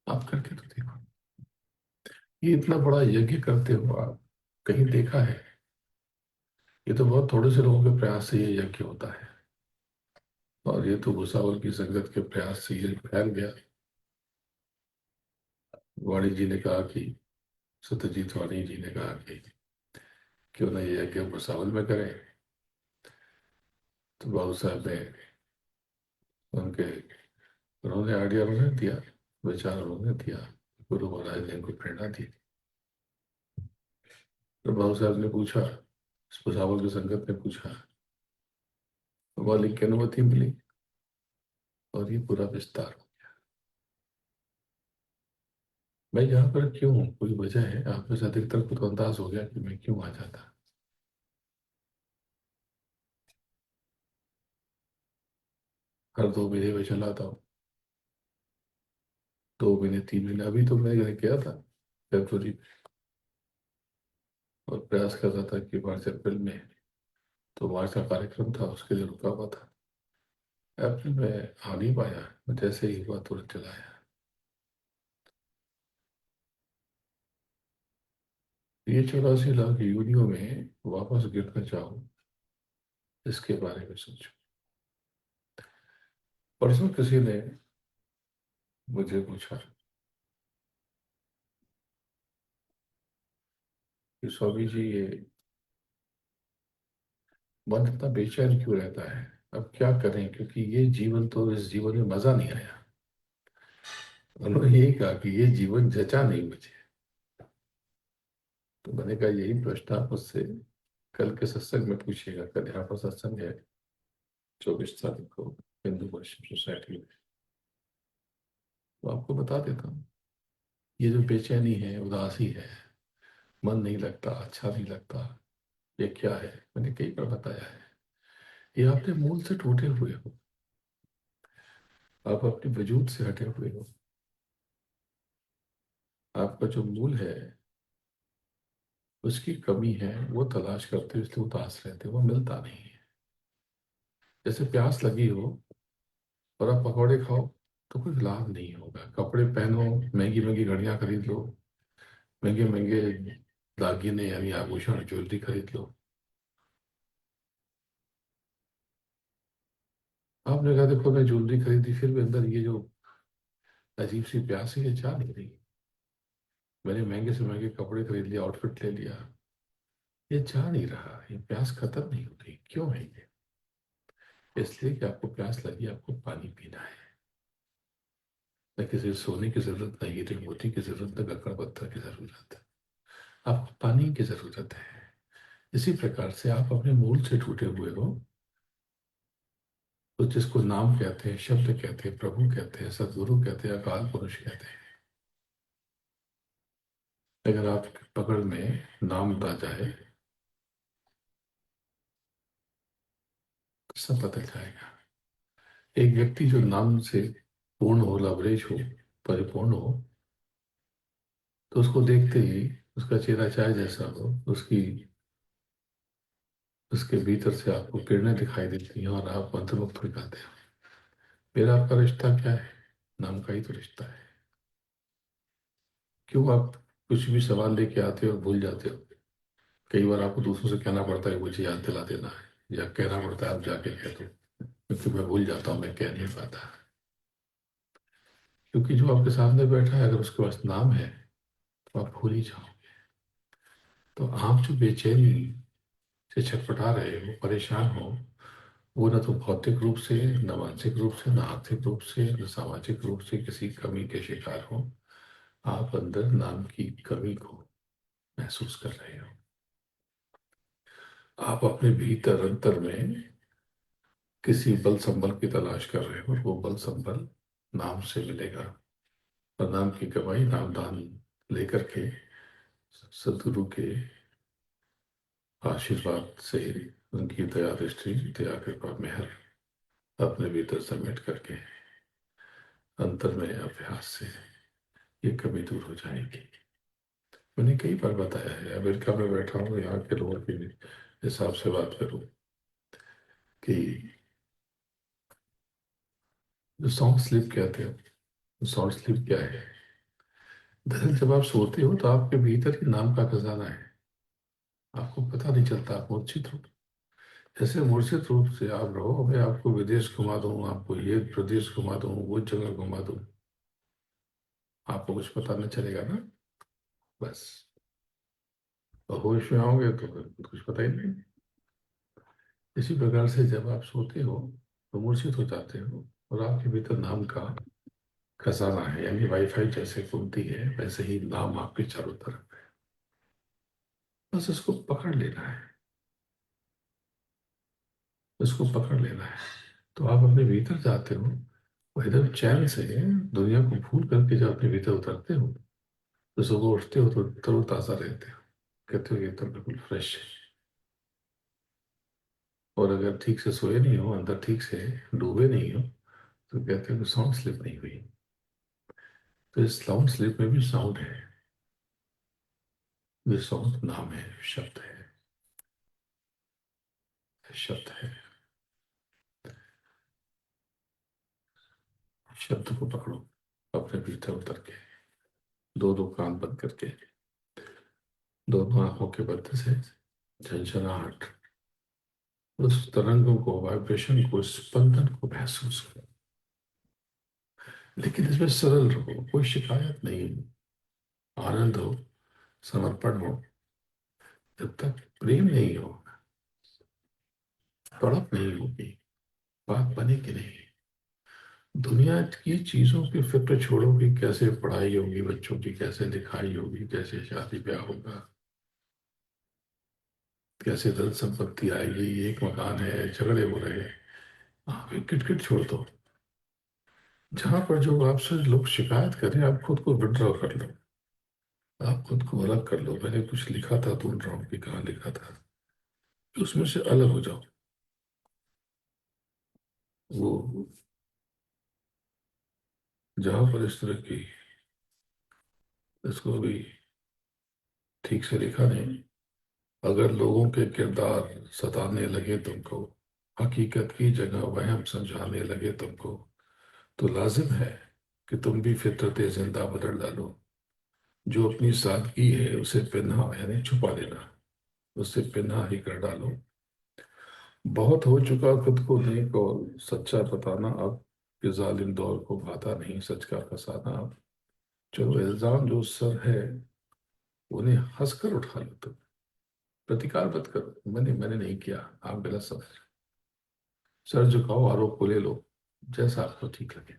आप करके तो देखो। ये इतना बड़ा यज्ञ करते हो आप, कहीं देखा है? ये तो बहुत थोड़े से लोगों के प्रयास से ये यज्ञ होता है। और ये तो भुसावल की संगत के प्रयास से ये फैल गया। वाणी जी ने कहा कि, सत्यजीत वाणी जी ने कहा कि क्यों ना ये यज्ञ भुसावल में करें। तो बाबू साहब ने उनके, उन्होंने आइडिया उन्होंने दिया, विचार उन्होंने दिया, गुरु महाराज ने इनको प्रेरणा दी। तो बाबू साहब ने पूछा, भुसावल की संगत ने पूछा, तो मालिक की अनुमति मिली, और ये पूरा विस्तार। मैं यहाँ पर क्यों हूँ, कोई वजह है? आप में से अधिकतर को तो अंदाज हो गया कि मैं क्यों आ जाता। हर 2 महीने में चला आता हूँ। 2 महीने, 3 महीने, अभी तो मैं गया था फरवरी में, और प्रयास कर रहा था कि मार्च अप्रैल में, तो मार्च का कार्यक्रम था, उसके लिए रुका हुआ था। अप्रैल में आ नहीं पाया, जैसे ही हुआ तुरंत चला आया। ये 84 लाख यूनियो में वापस गिरना चाहो, इसके बारे में सोचो। परसों किसी ने मुझे पूछा कि स्वामी जी, ये मन इतना बेचैन क्यों रहता है? अब क्या करें, क्योंकि ये जीवन तो, इस जीवन में मजा नहीं आया। उन्होंने यही कहा कि ये जीवन जचा नहीं मुझे। तो मैंने कहा, यही प्रश्न आप मुझसे कल के सत्संग में पूछिएगा। कल यहाँ पर सत्संग है 24 तारीख को, हिंदू वर्शिप सोसाइटी में। तो आपको बता देता हूँ, ये जो बेचैनी है, उदासी है, मन नहीं लगता, अच्छा नहीं लगता, ये क्या है? मैंने कई बार बताया है। ये आपने मूल से टूटे हुए हो। आप अपने वजूद से हटे हुए हो। आपका जो मूल है उसकी कमी है, वो तलाश करते हो, इसलिए उदास रहते हो, वो मिलता नहीं है। जैसे प्यास लगी हो और आप पकौड़े खाओ तो कोई लाभ नहीं होगा। कपड़े पहनो, महंगी महंगी घड़ियां खरीद लो, महंगे महंगे दागिने यानी आभूषण ज्वेलरी खरीद लो, आपने कहा देखो मैं ज्वेलरी खरीदी, फिर भी अंदर ये जो अजीब सी प्यास है ये जा नहीं रही। मैंने महंगे से महंगे कपड़े खरीद लिया, आउटफिट ले लिया, ये जा नहीं रहा, ये प्यास खत्म नहीं हो रही। क्यों है ये? इसलिए कि आपको प्यास लगी, आपको पानी पीना है। न किसी सोने की जरूरत, न हीरे मोती की जरूरत, न कंकड़ पत्थर की जरूरत है। आपको पानी की जरूरत है। इसी प्रकार से आप अपने मूल से टूटे हुए हो। तो जिसको नाम कहते हैं, शब्द कहते हैं, प्रभु कहते हैं, सदगुरु कहते हैं, अकाल पुरुष कहते हैं, अगर आपकी पकड़ में नाम आ जाए तो सब बदल जाएगा। एक व्यक्ति जो नाम से पूर्ण हो, लवरेज हो, परिपूर्ण हो, तो उसको देखते ही उसका चेहरा चाहे जैसा हो, उसकी उसके भीतर से आपको किरणें दिखाई देती हैं और आप मंत्रमुग्ध हो जाते हो। मेरा आपका रिश्ता क्या है? नाम का ही तो रिश्ता है। क्यों आप कुछ भी सवाल लेके आते हो और भूल जाते हो? कई बार आपको दूसरों से कहना पड़ता है मुझे याद दिला देना है, या कहना पड़ता है आप जाके कह दो, क्योंकि मैं भूल जाता हूँ, मैं कह नहीं पाता। क्योंकि जो आपके सामने बैठा है अगर उसके पास नाम है तो आप भूल ही जाओगे। तो आप जो बेचैनी से छटपटा रहे हो, परेशान हो, वो ना तो भौतिक रूप से, न मानसिक रूप से, न आर्थिक रूप से, न सामाजिक रूप से किसी कमी के शिकार हो। आप अंदर नाम की कमी को महसूस कर रहे हो। आप अपने भीतर अंतर में किसी बल संबल की तलाश कर रहे हो, वो बल संबल नाम से मिलेगा। और नाम की कमाई नामदान लेकर के सदगुरु के आशीर्वाद से, उनकी दया दृष्टि, दया कृपा मेहर अपने भीतर समेट करके अंतर में अभ्यास से ये कमी दूर हो जाएगी। मैंने कई बार बताया है, अमेरिका में बैठा हूँ, यहाँ के लोगों के हिसाब से बात करूँ कि जो सॉन्ग स्लिप कहते हैं, सॉन्ग स्लिप क्या है? दरअसल जब आप सोते हो तो आपके भीतर ही नाम का खजाना है, आपको पता नहीं चलता, आप मूर्छित हो। जैसे मूर्छित रूप से आप रहो, मैं आपको विदेश घुमा दूँ, आपको ये प्रदेश घुमा दूँ, वो जगह घुमा दूँ, आपको कुछ पता नहीं चलेगा ना। बस होश में आओगे तो फिर कुछ पता ही नहीं। इसी प्रकार से जब आप सोते हो तो मूर्छित हो जाते हो, और आपके भीतर नाम का खजाना है, यानी वाईफाई जैसे कुंती है वैसे ही नाम आपके चारों तरफ है। बस इसको पकड़ लेना है, इसको पकड़ लेना है। तो आप अपने भीतर जाते हो, वो एकदम चैन से दुनिया को भूल करके जब अपने भीतर उतरते हो तो सुबह उठते हो तो तरोताजा रहते हो, कहते हो ये तो बिल्कुल फ्रेश है। और अगर ठीक से सोए नहीं हो, अंदर ठीक से डूबे नहीं हो, तो कहते हो कि साउंड स्लिप नहीं हुई। तो इस साउंड स्लिप में भी साउंड है, ये साउंड नाम है, शब्द है, शब्द है। शब्द को पकड़ो अपने भीतर उतर के, दो दो कान बंद करके, दोनों आंखों के बंद से झंझनाहट, उस तरंगों को, वाइब्रेशन को, स्पंदन को महसूस करो। लेकिन इसमें सरल रहो, कोई शिकायत नहीं हो, आनंद हो, समर्पण हो। जब तक प्रेम नहीं हो, तड़प नहीं होगी, बात बनेगी नहीं। दुनिया की चीजों की फिक्र छोड़ो कि कैसे पढ़ाई होगी बच्चों की, कैसे लिखाई होगी, कैसे शादी ब्याह होगा, कैसे धन संपत्ति आएगी, एक मकान है, झगड़े हो रहे हैं। आप एक किटकिट छोड़ दो। जहां पर जो आपसे लोग शिकायत करें, आप खुद को विड्रॉ कर लो, आप खुद को अलग कर लो। मैंने कुछ लिखा था, ढूंढ रहा हूँ कि कहाँ लिखा था, उसमें से अलग हो जाओ। वो जहां पर इस तरह की, इसको भी ठीक से लिखा नहीं, अगर लोगों के किरदार सताने लगे तुमको, हकीकत की जगह वहम समझाने लगे तुमको, तो लाजिम है कि तुम भी फितरत जिंदा बदल डालो। जो अपनी सादगी है उसे पिन्हा यानी छुपा लेना, उसे पिन्हा ही कर डालो। बहुत हो चुका खुद को नेक और सच्चा बताना अब, कि जालिम दौर को भाता नहीं सच का फसाना अब। चलो इल्जाम जो सर है उन्हें हंसकर उठा लो तुम, प्रतिकार मत करो, मैंने मैंने नहीं किया, आप गलत समझ रहे। सर झुकाओ, आरोप को ले लो, जैसा आपको ठीक लगे।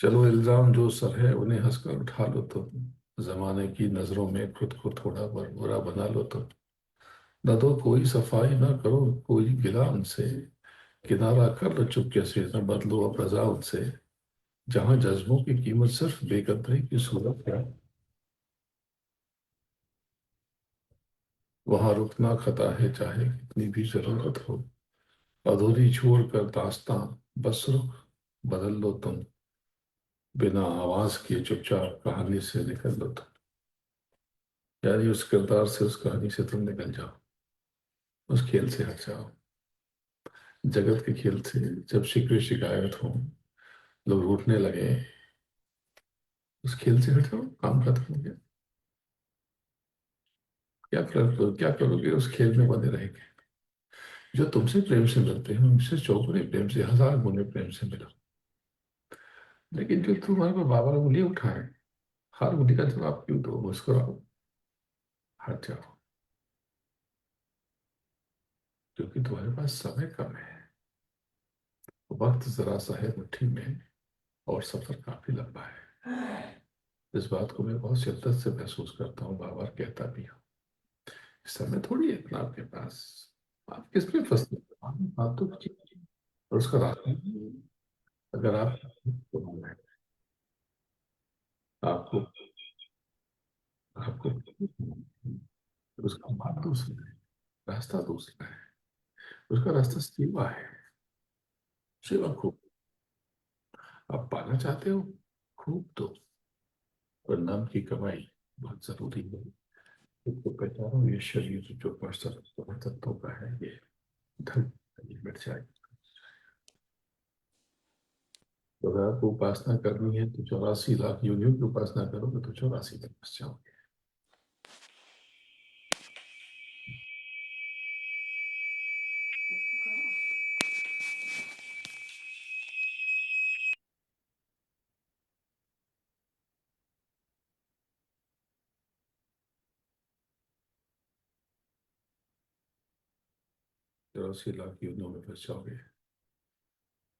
चलो इल्जाम जो सर है उन्हें हंसकर उठा लो तुम, जमाने की नजरों में खुद को थोड़ा बुरा बना लो तुम। न तो कोई सफाई, ना करो कोई गिला उनसे, किनारा कर लो चुपके से, न बदलो अब रजा उनसे। जहां जज्बों की कीमत सिर्फ बेकदरी की सूरत है, वहां रुकना खता है चाहे कितनी भी जरूरत हो। अधूरी छोड़कर दास्तां, बस रुख बदल लो तुम, बिना आवाज किए चुपचाप कहानी से निकल लो तुम। यानी उस किरदार से, उस कहानी से तुम निकल जाओ, उस खेल से हट जाओ, जगत के खेल से। जब शिकवे शिकायत हो, लोग रूठने लगे, उस खेल से हट जाओ, काम खत्म हो गया। क्या करोगे, उस खेल में बने रहेंगे। जो तुमसे प्रेम से मिलते हैं उनसे चौगुने प्रेम से, हजार गुने प्रेम से मिलो। लेकिन जो तुम्हारे पर बाबा उंगली उठाए, हर उंगली का जवाब क्यों दो, मुस्कुराओ, हट जाओ, क्योंकि तुम्हारे पास समय कम है, वक्त जरा सा है मुट्ठी में, और सफर काफी लंबा है। इस बात को मैं बहुत शिद्दत से महसूस करता हूँ, बार बार कहता भी हूँ। समय थोड़ी है इतना आपके पास, आप किस पे फंसते हो? आप तो और उसका रास्ता अगर आप, आपको आपको उसका मार्ग दूसरा है, रास्ता दूसरा है। उसका रास्ता सेवा है, सेवा खूब। आप पाना चाहते हो, खूब दो, पर नाम की कमाई बहुत जरूरी है। खुद को पहचानो, ये शरीर जो तत्वों का है, ये धन, ये मिट जाए। तो अगर आपको उपासना करनी है तो 84 लाख योनियों की उपासना करोगे तो 84 तक बच जाओगे। जब 80 लाख योनियों में फंस जाओगे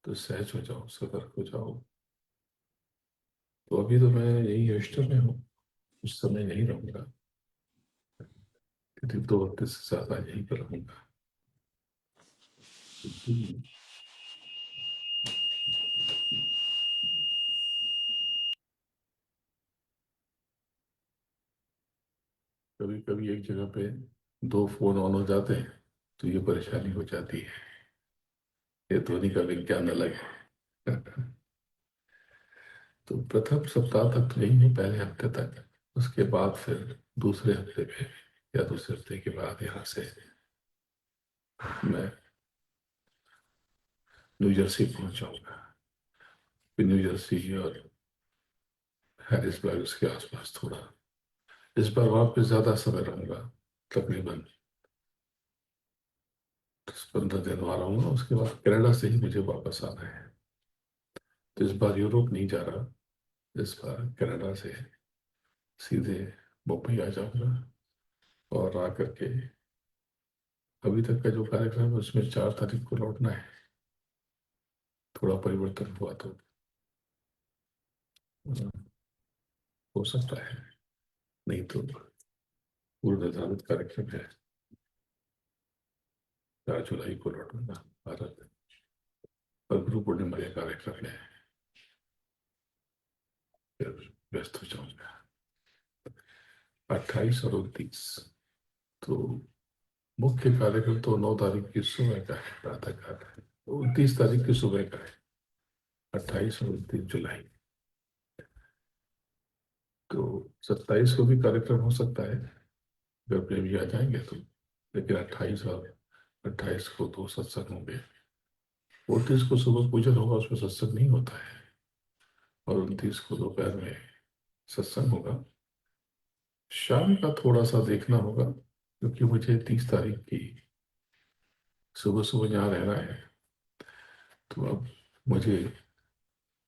तो सहज हो जाओ, सतर्क हो जाओ। तो अभी तो मैं यही हॉस्टल में हूँ, उस समय यहीं रहूंगा, क्योंकि 2 हफ्ते से ज्यादा यहीं पर रहूंगा। कभी कभी एक जगह पे 2 फोन ऑन हो जाते हैं तो ये परेशानी हो जाती है। ये ध्वनि का विज्ञान अलग है। तो प्रथम सप्ताह तक तो यही है, पहले हफ्ते तक। उसके बाद फिर दूसरे हफ्ते में, या दूसरे हफ्ते के बाद यहाँ से मैं न्यू जर्सी पहुंच जाऊंगा। फिर न्यू जर्सी और हैरिसबर्ग उसके आसपास थोड़ा, इस बार वहां पे ज्यादा समय रहूंगा, तकरीबन 10-15 दिन वहां रहूंगा। उसके बाद कनाडा से ही मुझे वापस आना है। तो इस बार यूरोप नहीं जा रहा, इस बार कनाडा से सीधे मुंबई आ जाऊंगा। और आकर के अभी तक का जो कार्यक्रम है उसमें 4 तारीख को लौटना है। थोड़ा परिवर्तन हुआ तो हो सकता है, नहीं तो पूर्व निर्धारित कार्यक्रम है, 4 जुलाई को लौटूंगा भारत। और गुरु पूर्णिमा के कार्यक्रम में फिर व्यस्त हो जाऊंगा, 28 और 29। तो मुख्य कार्यक्रम तो 9 तारीख की सुबह का है, प्रातःकाल है। 29 तारीख की सुबह का है, 28 और 29 जुलाई। तो 27 को भी कार्यक्रम हो सकता है, अगर प्रेमी आ जाएंगे तो। लेकिन 28 को तो सत्संग होंगे। 29 को सुबह पूजन होगा, उसमें सत्संग नहीं होता है। और 29 को दोपहर में सत्संग होगा। शाम का थोड़ा सा देखना होगा, क्योंकि मुझे 30 तारीख की सुबह सुबह यहाँ रहना है। तो अब मुझे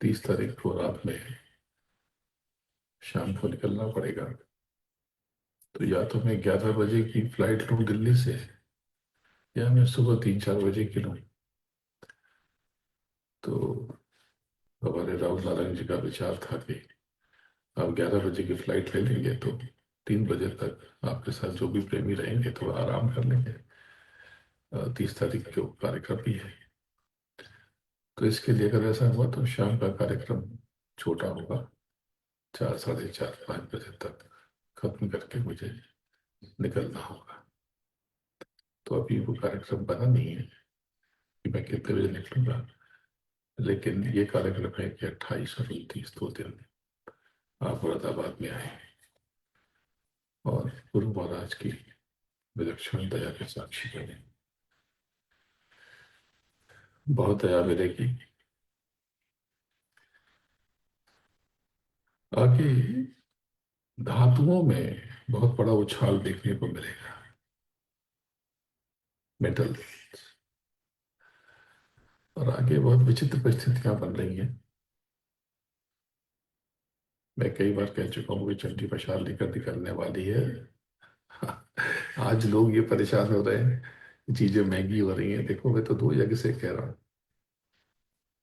30 तारीख को रात में शाम को निकलना पड़ेगा। तो या तो मैं 11 बजे की फ्लाइट लूँ दिल्ली से, या मैं सुबह 3-4 बजे की लूँ। तो हमारे राहुल नारायण जी का विचार था कि आप 11 बजे की फ्लाइट ले लेंगे तो 3 बजे तक आपके साथ जो भी प्रेमी रहेंगे थोड़ा आराम कर लेंगे। 30 तारीख को कार्यक्रम भी है। तो इसके लिए अगर ऐसा हुआ तो शाम का कार्यक्रम छोटा होगा, 4, 4:30, 5 बजे तक खत्म करके मुझे निकलना होगा। तो अभी वो कार्यक्रम बना नहीं है कि मैं कितने बजे निकलूंगा। लेकिन ये कार्यक्रम है कि 28 और 29 2 दिन आप मुरादाबाद में आए और गुरु महाराज की विलक्षण दया के साक्षी बने। बहुत दया मिलेगी। आगे धातुओं में बहुत बड़ा उछाल देखने को मिलेगा। मेटल। और आगे बहुत विचित्र परिस्थितियां बन रही हैं। मैं कई बार कह चुका हूँ कि चंडी मशाल लेकर निकलने वाली है। आज लोग ये परेशान हो रहे हैं, चीजें महंगी हो रही हैं। देखो, मैं तो 2 जगह से कह रहा हूँ।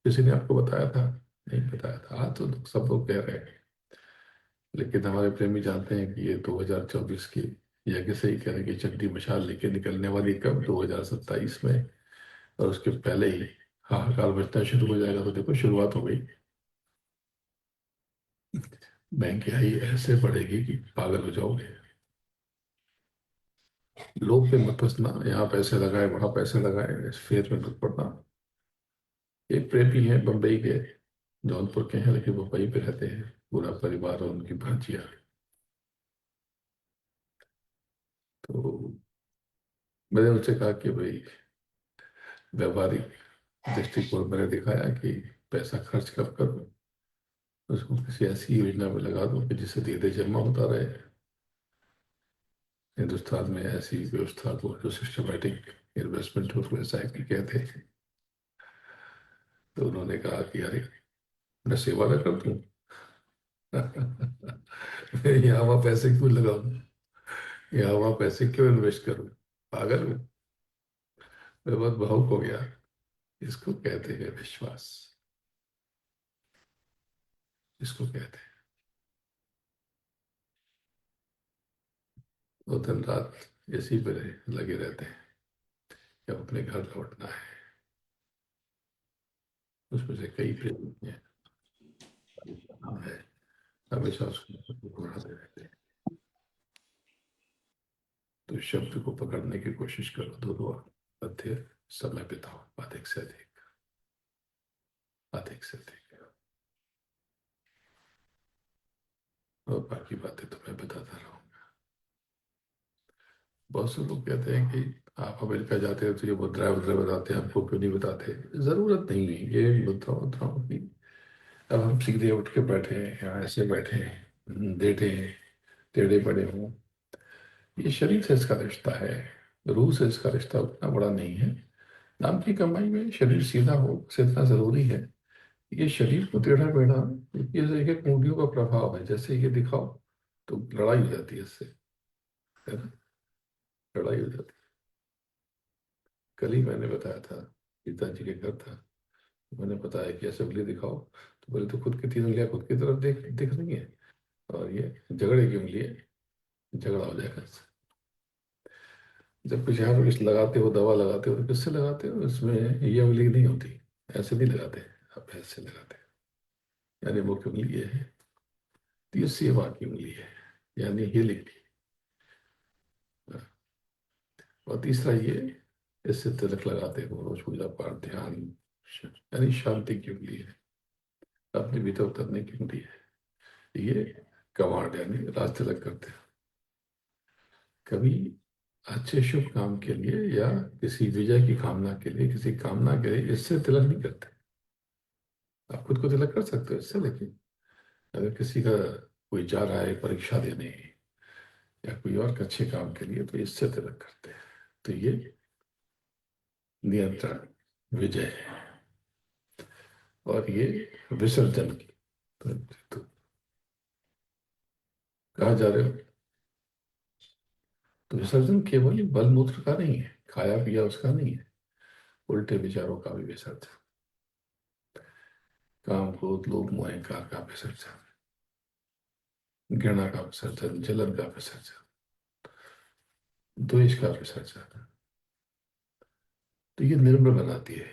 किसी ने आपको बताया था? नहीं बताया था। आज तो सब लोग कह रहे हैं। लेकिन हमारे प्रेमी जानते हैं कि ये 2024 की यज्ञ से ही कह रहे हैं कि चंडी मशाल लेके निकलने वाली कब, 2027 में। और उसके पहले ही हाहाकार बचना शुरू हो जाएगा। तो देखो, शुरुआत हो गई। महंगाई ऐसे बढ़ेगी कि पागल हो जाओगे। लोग पे मत फंसना, यहाँ पैसे लगाए वहां पैसे लगाए, इस फेर में मत पड़ना। एक प्रेमी है बम्बई के, जौनपुर के हैं, लेकिन मुंबई पे रहते हैं, पूरा परिवार और उनकी भांजिया। तो मैंने उनसे कहा कि भाई, व्यवहारिक दृष्टिकोण मैंने दिखाया कि पैसा खर्च कब करो, उसको किसी ऐसी योजना में लगा दो कि जिससे धीरे जमा होता रहे। हिंदुस्तान में ऐसी व्यवस्था को, जो सिस्टमेटिक इन्वेस्टमेंट हो, उसको SIP कहते हैं। तो उन्होंने कहा कि अरे, मैं सेवा न कर दूं? मैं यहाँ वहाँ पैसे क्यों लगाऊं? यहाँ वहाँ पैसे क्यों इन्वेस्ट करूं? पागल हूं? मैं बहुत भावुक हो गया। इसको कहते हैं विश्वास। इसको कहते हैं। वो दिन रात इसी पे लगे रहते हैं कि अब अपने घर लौटना है। उसमें से कई प्रेमी हैं, हाँ है, हमेशा उसको दोहराते रहते हैं। तो इस शब्द को पकड़ने की कोशिश करो, दोनों मध्य समय बिताओ, अधिक से अधिक, अधिक से अधिक। और बाकी बातें तो मैं बताता रहूँ। बहुत से लोग कहते हैं कि आप अमेरिका जाते हो तो ये मुद्रा मुद्रा बताते हैं, हमको क्यों नहीं बताते? जरूरत नहीं है ये मुद्रा मुद्राओं की। अब हम सीधे उठ के बैठे हैं, यहाँ ऐसे बैठे हैं, लेटे हैं, टेढ़े पड़े हों, ये शरीर से इसका रिश्ता है। रूह से इसका रिश्ता उतना बड़ा नहीं है। नाम की कमाई में शरीर सीधा हो से इतना जरूरी है। ये शरीर को टेढ़ा मेढ़ा, ये एक एक मूडियों का प्रभाव है। जैसे ये दिखाओ तो लड़ाई हो जाती है इससे, है ना? लड़ाई हो जाती है। कल ही मैंने बताया था, पिताजी के घर था, मैंने बताया कि ऐसे उंगली दिखाओ, तो बोले तो खुद की 3 उंगलियां खुद की तरफ देख दिख रही है, और ये झगड़े की उंगली है, झगड़ा हो जाएगा इससे। जब कुछ यहाँ पे कुछ लगाते हो, दवा लगाते हो, तो किससे लगाते हो? इसमें ये उंगली नहीं होती, ऐसे नहीं लगाते। आप ऐसे लगाते हैं, यानी मुख्य उंगली ये है। तो ये सेवा की उंगली है, यानी हीलिंग की। और तीसरा ये, इससे तिलक लगाते हो रोज पूजा पाठ ध्यान, यानी शांति के लिए, अपने भीतर उतरने के लिए ये कमांड यानी राज तिलक करते हैं। कभी अच्छे शुभ काम के लिए या किसी विजय की कामना के लिए, किसी कामना के लिए इससे तिलक नहीं करते। आप खुद को तिलक कर सकते हो इससे, लेकिन अगर किसी का कोई जा रहा है परीक्षा देने या कोई और अच्छे काम के लिए तो इससे तिलक करते हैं। तो ये नियंत्रण विजय है। और ये विसर्जन की, तो कहा जा रहे हो, तो विसर्जन केवल बल मूत्र का नहीं है, खाया पिया उसका नहीं है, उल्टे विचारों का भी विसर्जन, काम क्रोध लोभ मोह अहंकार का विसर्जन, घृणा का विसर्जन, जलन का विसर्जन, द्वेष का विसर्जन। तो ये निर्मल बनाती है।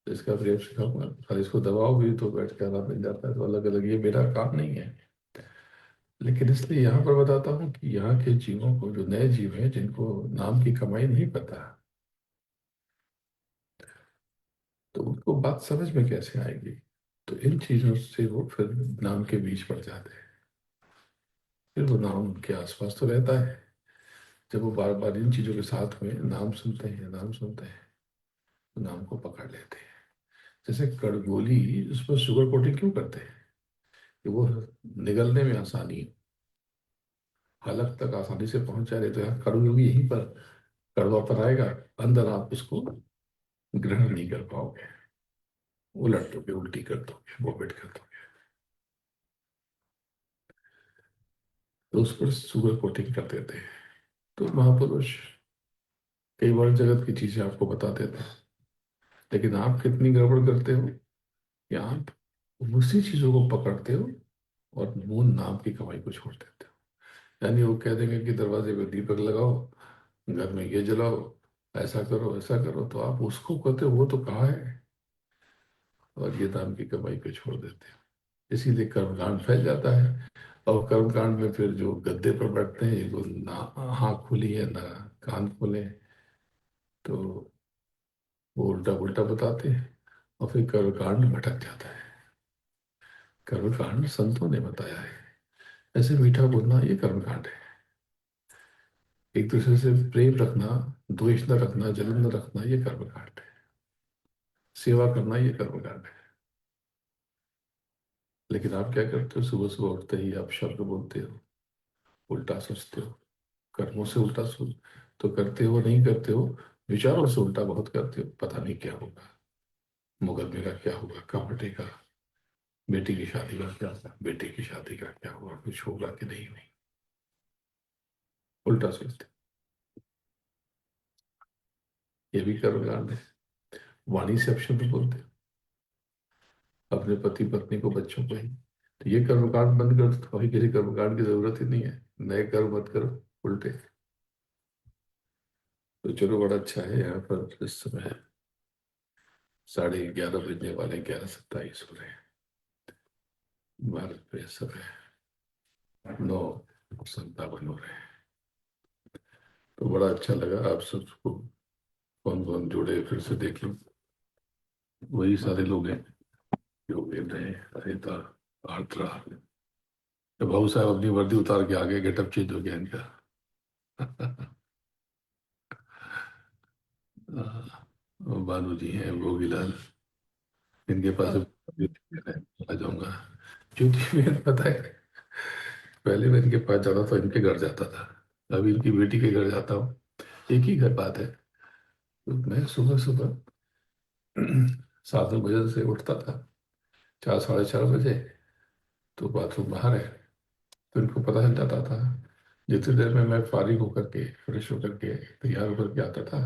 तो इसका प्रेम सिखाऊंगा, और इसको दबाओ भी तो बैठ के आराम मिल जाता है। तो अलग अलग, ये मेरा काम नहीं है, लेकिन इसलिए यहाँ पर बताता हूँ कि यहाँ के जीवों को, जो नए जीव हैं जिनको नाम की कमाई नहीं पता, तो उनको बात समझ में कैसे आएगी। तो इन चीजों से वो फिर नाम के बीच पड़ जाते हैं। फिर वो नाम उनके आसपास तो रहता है। जब वो बार बार इन चीजों के साथ में नाम सुनते हैं, नाम सुनते हैं, तो नाम को पकड़ लेते हैं। जैसे कड़गोली, उस पर शुगर कोटिंग क्यों करते हैं? कि वो निगलने में आसानी हो, हलक तक आसानी से पहुंच जाए। तो यहाँ कड़वी यहीं पर कड़वापन आएगा, अंदर आप उसको ग्रहण नहीं कर पाओगे, उलट दोगे, उल्टी कर दोगे, वोमिट कर दोगे। तो उस पर शुगर कोटिंग कर देते हैं। तो महापुरुष कई बार जगत की चीजें आपको बता देते हैं, लेकिन आप कितनी गड़बड़ करते हो कि आप उसी चीजों को पकड़ते हो और मूल नाम की कमाई को छोड़ देते हो। यानी वो कह देंगे कि दरवाजे पे दीपक लगाओ, घर में ये जलाओ, ऐसा करो ऐसा करो, तो आप उसको कहते हो वो तो कहा है, और ये नाम की कमाई को छोड़ देते हो। इसीलिए कर्मकांड फैल जाता है। और कर्मकांड में फिर जो गद्दे पर बैठते हैं, ये ना आँख खुली है ना कान खोले हैं, तो वो उल्टा उल्टा बताते हैं, और फिर कर्मकांड भटक जाता है। कर्मकांड संतों ने बताया है। ऐसे मीठा बोलना ये कर्मकांड है। एक दूसरे से प्रेम रखना, द्वेष न रखना, जलन न रखना, ये कर्मकांड है। सेवा करना ये कर्मकांड है। लेकिन आप क्या करते हो, सुबह सुबह उठते ही आप शब्द बोलते हो, उल्टा सोचते हो, कर्मों से उल्टा सोच तो करते हो नहीं करते हो, विचारों से उल्टा बहुत करते हो। पता नहीं क्या होगा, मुकदमे का क्या होगा, कब हटेगा, बेटी की शादी का क्या होगा, बेटे की शादी का क्या होगा, कुछ होगा कि नहीं, नहीं, उल्टा सोचते हो। ये भी कर्मकांड है। वाणी से अपशब्द बोलते हो, अपने पति पत्नी को, बच्चों को ही। तो ये कर्मकांड बंद कर दो, तो भाई किसी कर्मकांड की जरूरत ही नहीं है। नए कर्म मत करो उल्टे। तो चलो, बड़ा अच्छा है। यहाँ पर इस समय 11:30 बजने वाले, 11:27 हो रहे हैं भारत पे। इस समय 9:57 हो रहे हैं। तो बड़ा अच्छा लगा आप सबको, कौन कौन जुड़े फिर से देख लो। वही सारे लोग हैं जो गिर रहे हैं, अरेता, आर्द्रा। तो भाऊ साहब अपनी वर्दी उतार के आ गए, गेटअप चेंज हो गया इनका। बानू जी हैं, भोगीलाल, इनके पास आ जाऊंगा। क्योंकि मैं पता है, पहले मैं इनके पास जाता था, इनके घर जाता था, अभी इनकी बेटी के घर जाता हूँ। एक ही घर बात है। तो मैं सुबह सुबह 7 बजे से उठता था, 4, 4:30 बजे। तो बाथरूम बाहर है, तो इनको पता चल जाता था। जितनी देर में मैं फारिग होकर के, फ्रेश होकर के, तैयार होकर के आता था,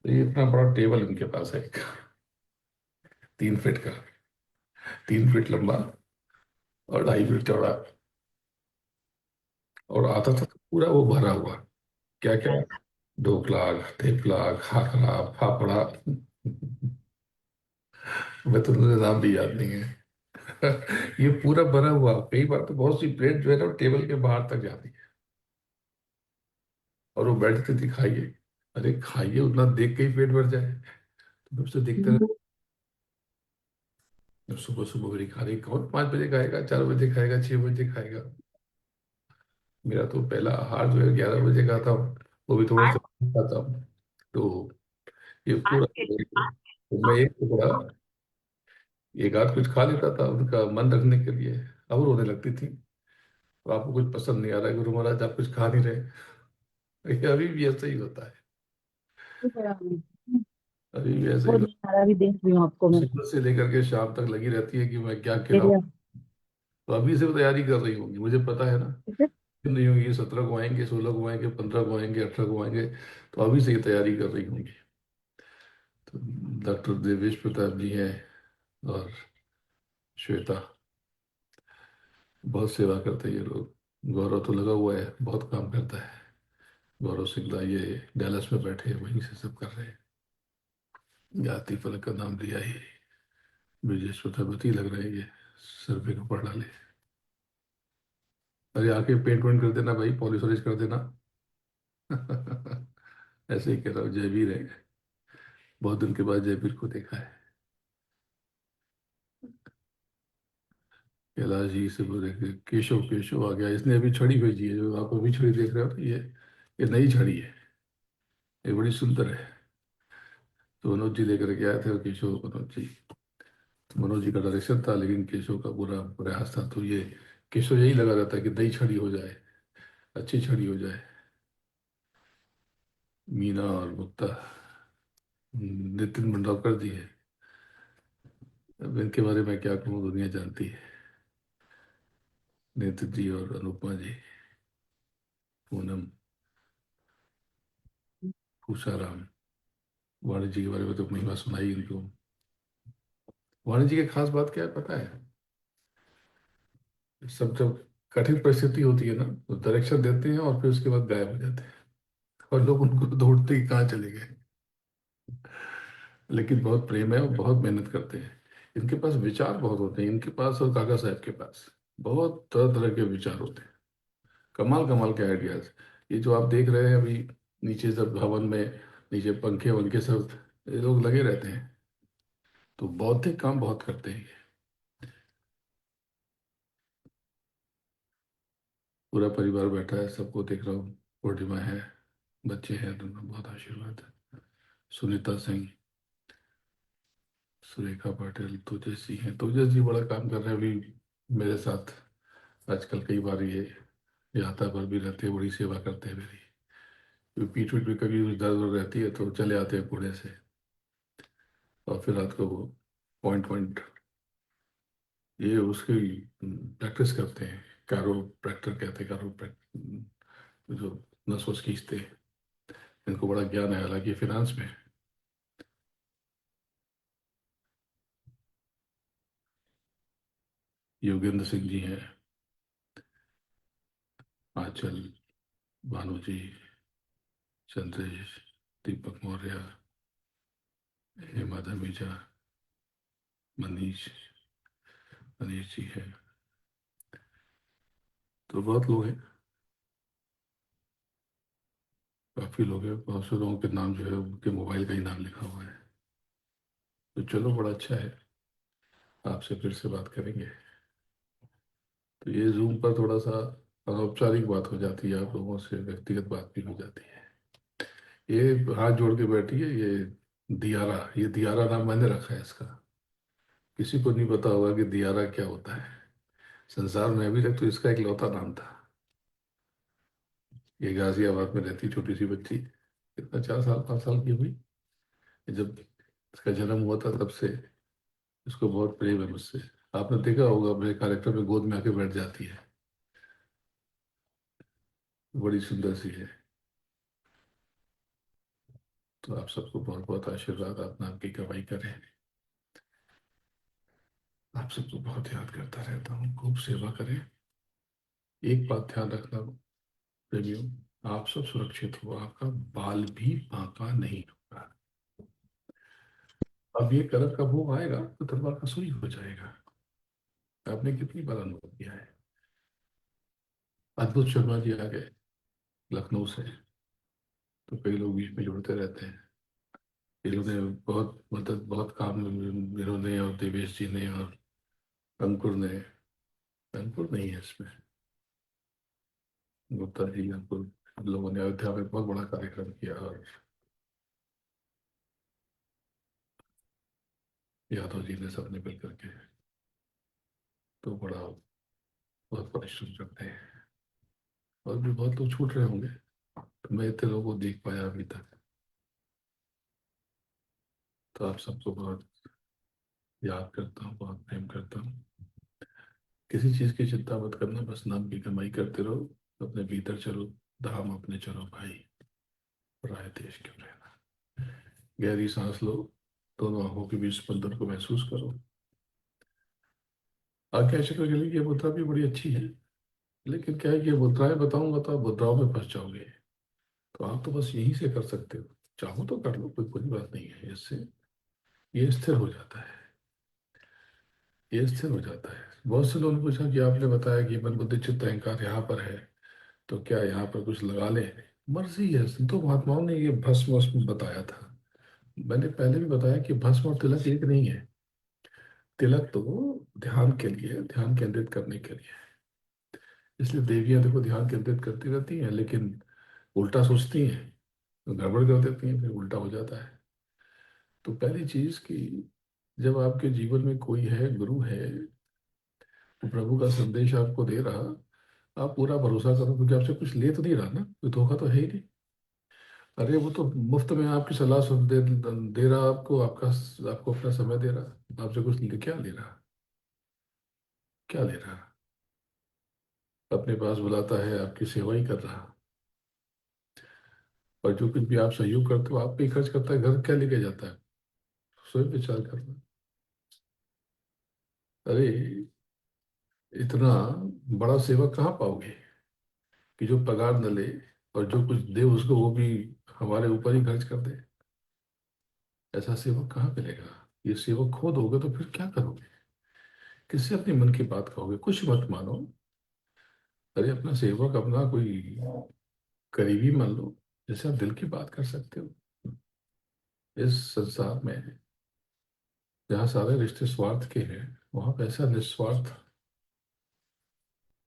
तो ये इतना बड़ा टेबल इनके पास है, 3 फीट का, 3 फीट लंबा और 2.5 फीट चौड़ा। और आता था तो पूरा वो भरा हुआ, क्या क्या, ढोकला, थेपला, खाखरा, फाफड़ा। मैं तो उन्हें नाम भी याद नहीं है। ये पूरा भरा हुआ, कई बार तो बहुत सी प्लेट जो है ना टेबल के बाहर तक जाती है। और वो बैठते थे खाइए। अरे खाइए, उतना देख के ही पेट भर जाए। तो उससे देखते रहे। सुबह सुबह मेरी खा रही, कौन 5 बजे खाएगा, 4 बजे खाएगा, 6 बजे खाएगा। मेरा तो पहला आहार जो है 11 बजे का था। वो भी थोड़ा सा खाता हूँ। तो ये पूरा, तो मैं एक टुकड़ा, एक आध कुछ खा लेता था उनका मन रखने के लिए। अब रोने लगती थी, और आपको कुछ पसंद नहीं आ रहा है गुरु महाराज, आप कुछ खा नहीं रहे। ये अभी भी ऐसा ही होता है। अभी भी ऐसा ही वो होता सारा भी देख रही हूँ आपको है, मैं। सुबह से लेकर के शाम तक लगी रहती है कि मैं क्या खिलाऊं। देखिए। तो अभी से वो तैयारी कर रही होंगी, मुझे पता है ना। ठीक है। क्यों नहीं होंगी, 17 को आएंगे, 16 को आएंगे, 15 को आएंगे, 18 को आएंगे। तो अभी से ही तैयारी कर रही होंगी। तो डॉक्टर देवेश प्रताप जी हैं, और श्वेता, बहुत सेवा करते हैं ये लोग। गौरव तो लगा हुआ है, बहुत काम करता है। गौरव सिंगला ये डैलस में बैठे हैं, वहीं से सब कर रहे हैं। जाति फलक का नाम लिया ही, ब्रिजेश प्रतापति लग रहे हैं ये, सर पे कपड़ा डाले। अरे आके पेंट वेंट कर देना भाई, पॉलिश वॉलिश कर देना। ऐसे ही कह रहा हूँ, जयवीर है। बहुत दिन के बाद जयवीर को देखा है। कैलाश जी से बोले कि केशव, केशव आ गया, इसने अभी छड़ी भेजी है, जो आप अभी छड़ी देख रहे हो ना, ये नई छड़ी है। ये बड़ी सुंदर है। तो मनोज जी लेकर के आए थे, और केशव, मनोज जी, तो मनोज जी का डायरेक्शन था, लेकिन केशव का पूरा प्रयास था। तो ये केशव यही लगा रहता है कि नई छड़ी हो जाए, अच्छी छड़ी हो जाए। मीना और मुक्ता, नितिन मंडलकर जी है। अब इनके बारे में क्या कहूँ, दुनिया जानती है। नितिन जी और अनुपमा जी, पूनम, पूषाराम। वाणी जी के बारे में तो महिमा सुनाई इनको। वाणी जी की खास बात क्या है पता है? सब जब कठिन परिस्थिति होती है ना, तो डायरेक्शन देते हैं और फिर उसके बाद गायब हो जाते हैं, और लोग उनको ढूंढते ही कहाँ चले गए। लेकिन बहुत प्रेम है और बहुत मेहनत करते हैं। इनके पास विचार बहुत होते हैं, इनके पास और काका साहब के पास बहुत तरह तरह के विचार होते हैं। कमाल कमाल के आइडियाज। ये जो आप देख रहे हैं अभी, नीचे सब भवन में, नीचे पंखे वंखे सब, ये लोग लगे रहते हैं। तो बौद्धिक काम बहुत करते हैं ये। पूरा परिवार बैठा है, सबको देख रहा हूँ। पूर्णिमा है, बच्चे हैं, दोनों बहुत आशीर्वाद है। सुनीता सिंह, सुरेखा पाटिल, तेजस जी हैं। तेजस जी बड़ा काम कर रहे हैं अभी मेरे साथ। आजकल कई बार ये आता पर भी रहते हैं, बड़ी सेवा करते हैं मेरी। क्योंकि पीठ पीठ में कभी भी दर्द वर्द रहती है, तो चले आते हैं पुणे से। और फिर रात को वो पॉइंट पॉइंट, ये उसकी प्रैक्टिस करते हैं। कैरो प्रैक्टर कहते हैं, कैरो जो नस वस खींचते हैं। इनको बड़ा ज्ञान है, हालांकि फिनांस में। योगेंद्र सिंह जी हैं, आंचल, भानु जी, चंद्रेश, दीपक मौर्य, हेमा धमीजा, मनीष, मनीष जी है। तो बहुत लोग हैं, काफी लोग हैं। बहुत से लोगों के नाम जो है उनके मोबाइल का ही नाम लिखा हुआ है। तो चलो, बड़ा अच्छा है, आपसे फिर से बात करेंगे। तो ये जूम पर थोड़ा सा अनौपचारिक बात हो जाती है, आप लोगों से व्यक्तिगत बात भी हो जाती है। ये हाथ जोड़ के बैठी है, ये दियारा, ये दियारा नाम मैंने रखा है इसका। किसी को नहीं पता होगा कि दियारा क्या होता है। संसार में अभी तक तो इसका इकलौता नाम था। ये गाजियाबाद में रहती छोटी सी बच्ची, कितना, 4 साल 5 साल की हुई। जब इसका जन्म हुआ था तब से इसको बहुत प्रेम है मुझसे। आपने देखा होगा, मेरे कैरेक्टर में गोद में आके बैठ जाती है। बड़ी सुंदर सी है। तो आप सबको बहुत बहुत आशीर्वाद, आप नाम की कमाई करें। आप सबको बहुत याद करता रहता हूँ, खूब सेवा करें। एक बात ध्यान रखना प्रेमियों, आप सब सुरक्षित हो, आपका बाल भी बांका नहीं होगा। अब ये करब का भोग आएगा तो तलवार का सुई हो जाएगा। आपने कितनी बार अनुभव किया है। अद्भुत शर्मा जी आ गए लखनऊ से, तो कई लोग बीच में जुड़ते रहते हैं। इन्होंने बहुत मदद, बहुत काम इन्होंने और देवेश जी ने और अंकुर ने, अंकुर नहीं है इसमें, गुप्ता जी, अंकुर, हम लोगों ने अयोध्या में बहुत बड़ा कार्यक्रम किया, और यादव जी ने सबने मिल करके, तो बड़ा, बहुत परिश्रम करते हैं। और भी बहुत लोग छूट रहे होंगे, तो मैं इतने लोगों को देख पाया अभी तक। तो आप सबको बहुत याद करता हूँ, बहुत प्रेम करता हूँ। किसी चीज़ की चिंता मत करना, बस नाम की कमाई करते रहो, अपने भीतर चलो, धाम अपने चलो भाई, पराए देश क्यों रहना। गहरी सांस लो, दोनों आंखों के बीच स्पंदन को महसूस करो। आज्ञा चक्र के लिए ये मुद्रा भी बड़ी अच्छी है, लेकिन क्या है कि ये मुद्राएं बताऊंगा तो आप मुद्राओं में फंस जाओगे। तो आप तो बस यहीं से कर सकते हो, चाहो तो कर लो, कोई बुरी बात नहीं है। इससे ये स्थिर हो जाता है, ये स्थिर हो जाता है। बहुत से लोगों ने पूछा कि आपने बताया कि मन बुद्धि चित्त अहंकार यहाँ पर है, तो क्या यहाँ पर कुछ लगा लें? मर्जी है। तो महात्माओं ने ये भस्म वस्म बताया था। मैंने पहले भी बताया कि भस्म और तिलक एक नहीं है। तिलक तो ध्यान के लिए है, ध्यान केंद्रित करने के लिए है। इसलिए देवियां देखो ध्यान केंद्रित करती रहती हैं, लेकिन उल्टा सोचती हैं, तो गड़बड़ कर देती हैं, फिर उल्टा हो जाता है। तो पहली चीज कि जब आपके जीवन में कोई है, गुरु है, वो प्रभु का संदेश आपको दे रहा, आप पूरा भरोसा करो, क्योंकि आपसे कुछ ले तो नहीं रहा ना, कोई धोखा तो है ही नहीं। अरे वो तो मुफ्त में आपकी सलाह सुन दे रहा आपको, आपको अपना समय दे रहा, आपसे कुछ क्या ले रहा, क्या ले रहा? अपने पास बुलाता है, आपकी सेवा ही कर रहा। और जो कुछ भी आप सहयोग करते हो, आप पे ही खर्च करता है, घर क्या लेके जाता है? स्वयं विचार करना। अरे इतना बड़ा सेवक कहाँ पाओगे कि जो पगार न ले, और जो कुछ दे उसको वो भी हमारे ऊपर ही खर्च कर दे? ऐसा सेवक कहाँ मिलेगा? ये सेवक खो दोगे तो फिर क्या करोगे? किससे अपने मन की बात कहोगे? कुछ मत मानो। अरे अपना सेवक अपना कोई करीबी मान लो, जैसे आप दिल की बात कर सकते हो। इस संसार में जहाँ सारे रिश्ते स्वार्थ के हैं, वहां पे ऐसा निस्वार्थ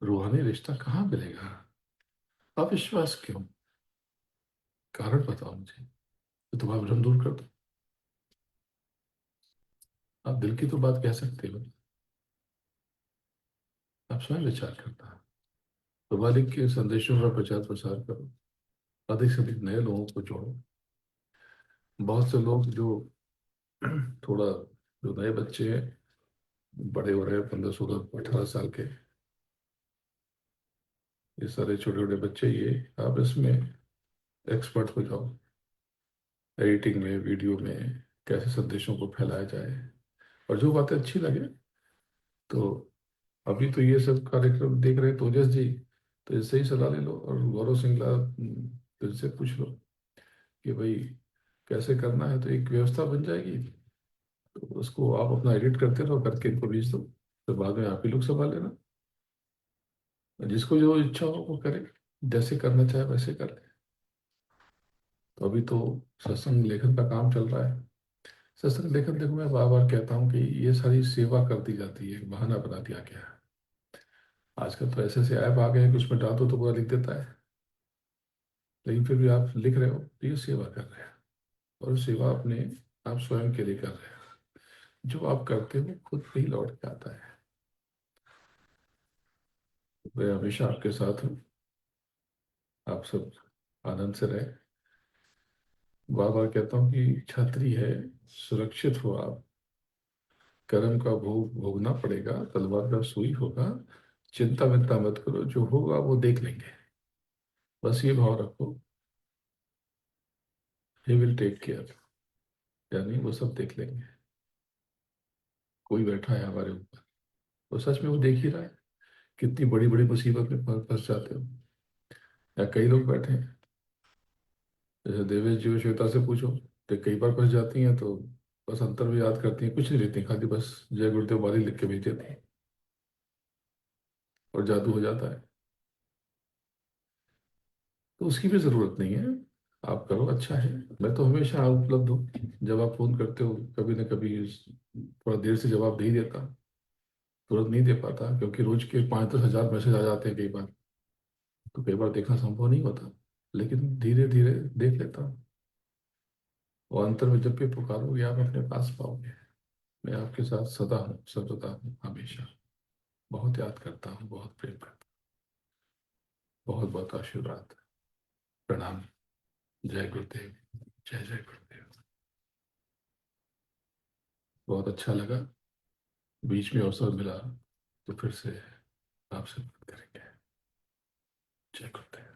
रूहानी रिश्ता कहाँ मिलेगा? अविश्वास क्यों? कारण बताओ मुझे, तो तुम्हारा भ्रम दूर कर दो। आप दिल की तो बात कह सकते हो, आप स्वयं विचार करना। तो मालिक के संदेशों का प्रचार प्रसार करो, अधिक से अधिक नए लोगों को जोड़ो। बहुत से लोग जो थोड़ा, जो नए बच्चे हैं, बड़े हो रहे हैं, 15 16 18 साल के, ये सारे छोटे छोटे बच्चे, ये आप इसमें एक्सपर्ट हो जाओ, एडिटिंग में, वीडियो में, कैसे संदेशों को फैलाया जाए। और जो बातें अच्छी लगे, तो अभी तो ये सब कार्यक्रम देख रहे हैं तो ओजस जी, तो इससे ही सलाह ले लो, और गौरव सिंगला, तो इनसे पूछ लो कि भाई कैसे करना है, तो एक व्यवस्था बन जाएगी। तो उसको आप अपना एडिट करते रहो, करके इनको भेज दो, तो बाद में आप ही लोग संभाल लेना। जिसको जो इच्छा हो वो करे, जैसे करना चाहे वैसे कर ले। तो अभी तो सत्संग लेखन का काम चल रहा है। सत्संग लेखन, देखो मैं बार बार कहता हूँ कि ये सारी सेवा कर दी जाती है, एक बहाना बना दिया गया है। आजकल तो ऐसे ऐसे ऐप आ गए हैं कि उसमें डाल दो तो पूरा लिख देता है, लेकिन फिर भी आप लिख रहे हो तो ये सेवा कर रहे हैं। और सेवा अपने आप स्वयं के लिए कर रहे हैं। जो आप करते हो खुद पे ही लौट के आता है। मैं हमेशा आपके साथ हूँ, आप सब आनंद से रहे। बार बार कहता हूँ कि छतरी है, सुरक्षित हो आप। कर्म का भोग भोगना पड़ेगा, तलवार का सुई होगा, चिंता विंता मत करो, जो होगा वो देख लेंगे। बस ये भाव रखो, ही विल टेक केयर, यानी वो सब देख लेंगे। कोई बैठा है हमारे ऊपर, वो सच में वो देख ही रहा है। कितनी बड़ी बड़ी मुसीबत में फंस जाते हो, या कई लोग बैठे हैं, जैसे देवेश जी और श्वेता से पूछो, तो कई बार फंस जाती हैं, तो बस अंतर भी याद करती हैं, कुछ नहीं लेती, खाली बस जय गुरुदेव वाली लिख के भेज देती हैं, और जादू हो जाता है। तो उसकी भी जरूरत नहीं है। आप करो, अच्छा है। मैं तो हमेशा उपलब्ध हूँ, जब आप फोन करते हो। कभी ना कभी थोड़ा देर से जवाब नहीं देता, तुरंत नहीं दे पाता, क्योंकि रोज के 5-10 हज़ार मैसेज आ जाते हैं कई बार, तो कई बार देखना संभव नहीं होता। लेकिन धीरे धीरे देख लेता हूँ। और अंतर में जब भी पुकारोगे आप अपने पास पाओगे। मैं आपके साथ सदा हूँ, सर्वदा हूँ, हमेशा। बहुत याद करता हूँ, बहुत प्रेम करता हूँ। बहुत बहुत आशीर्वाद। प्रणाम। जय गुरुदेव। जय जय गुरुदेव। बहुत अच्छा लगा, बीच में अवसर मिला तो फिर से आपसे बात करेंगे। जय गुरुदेव।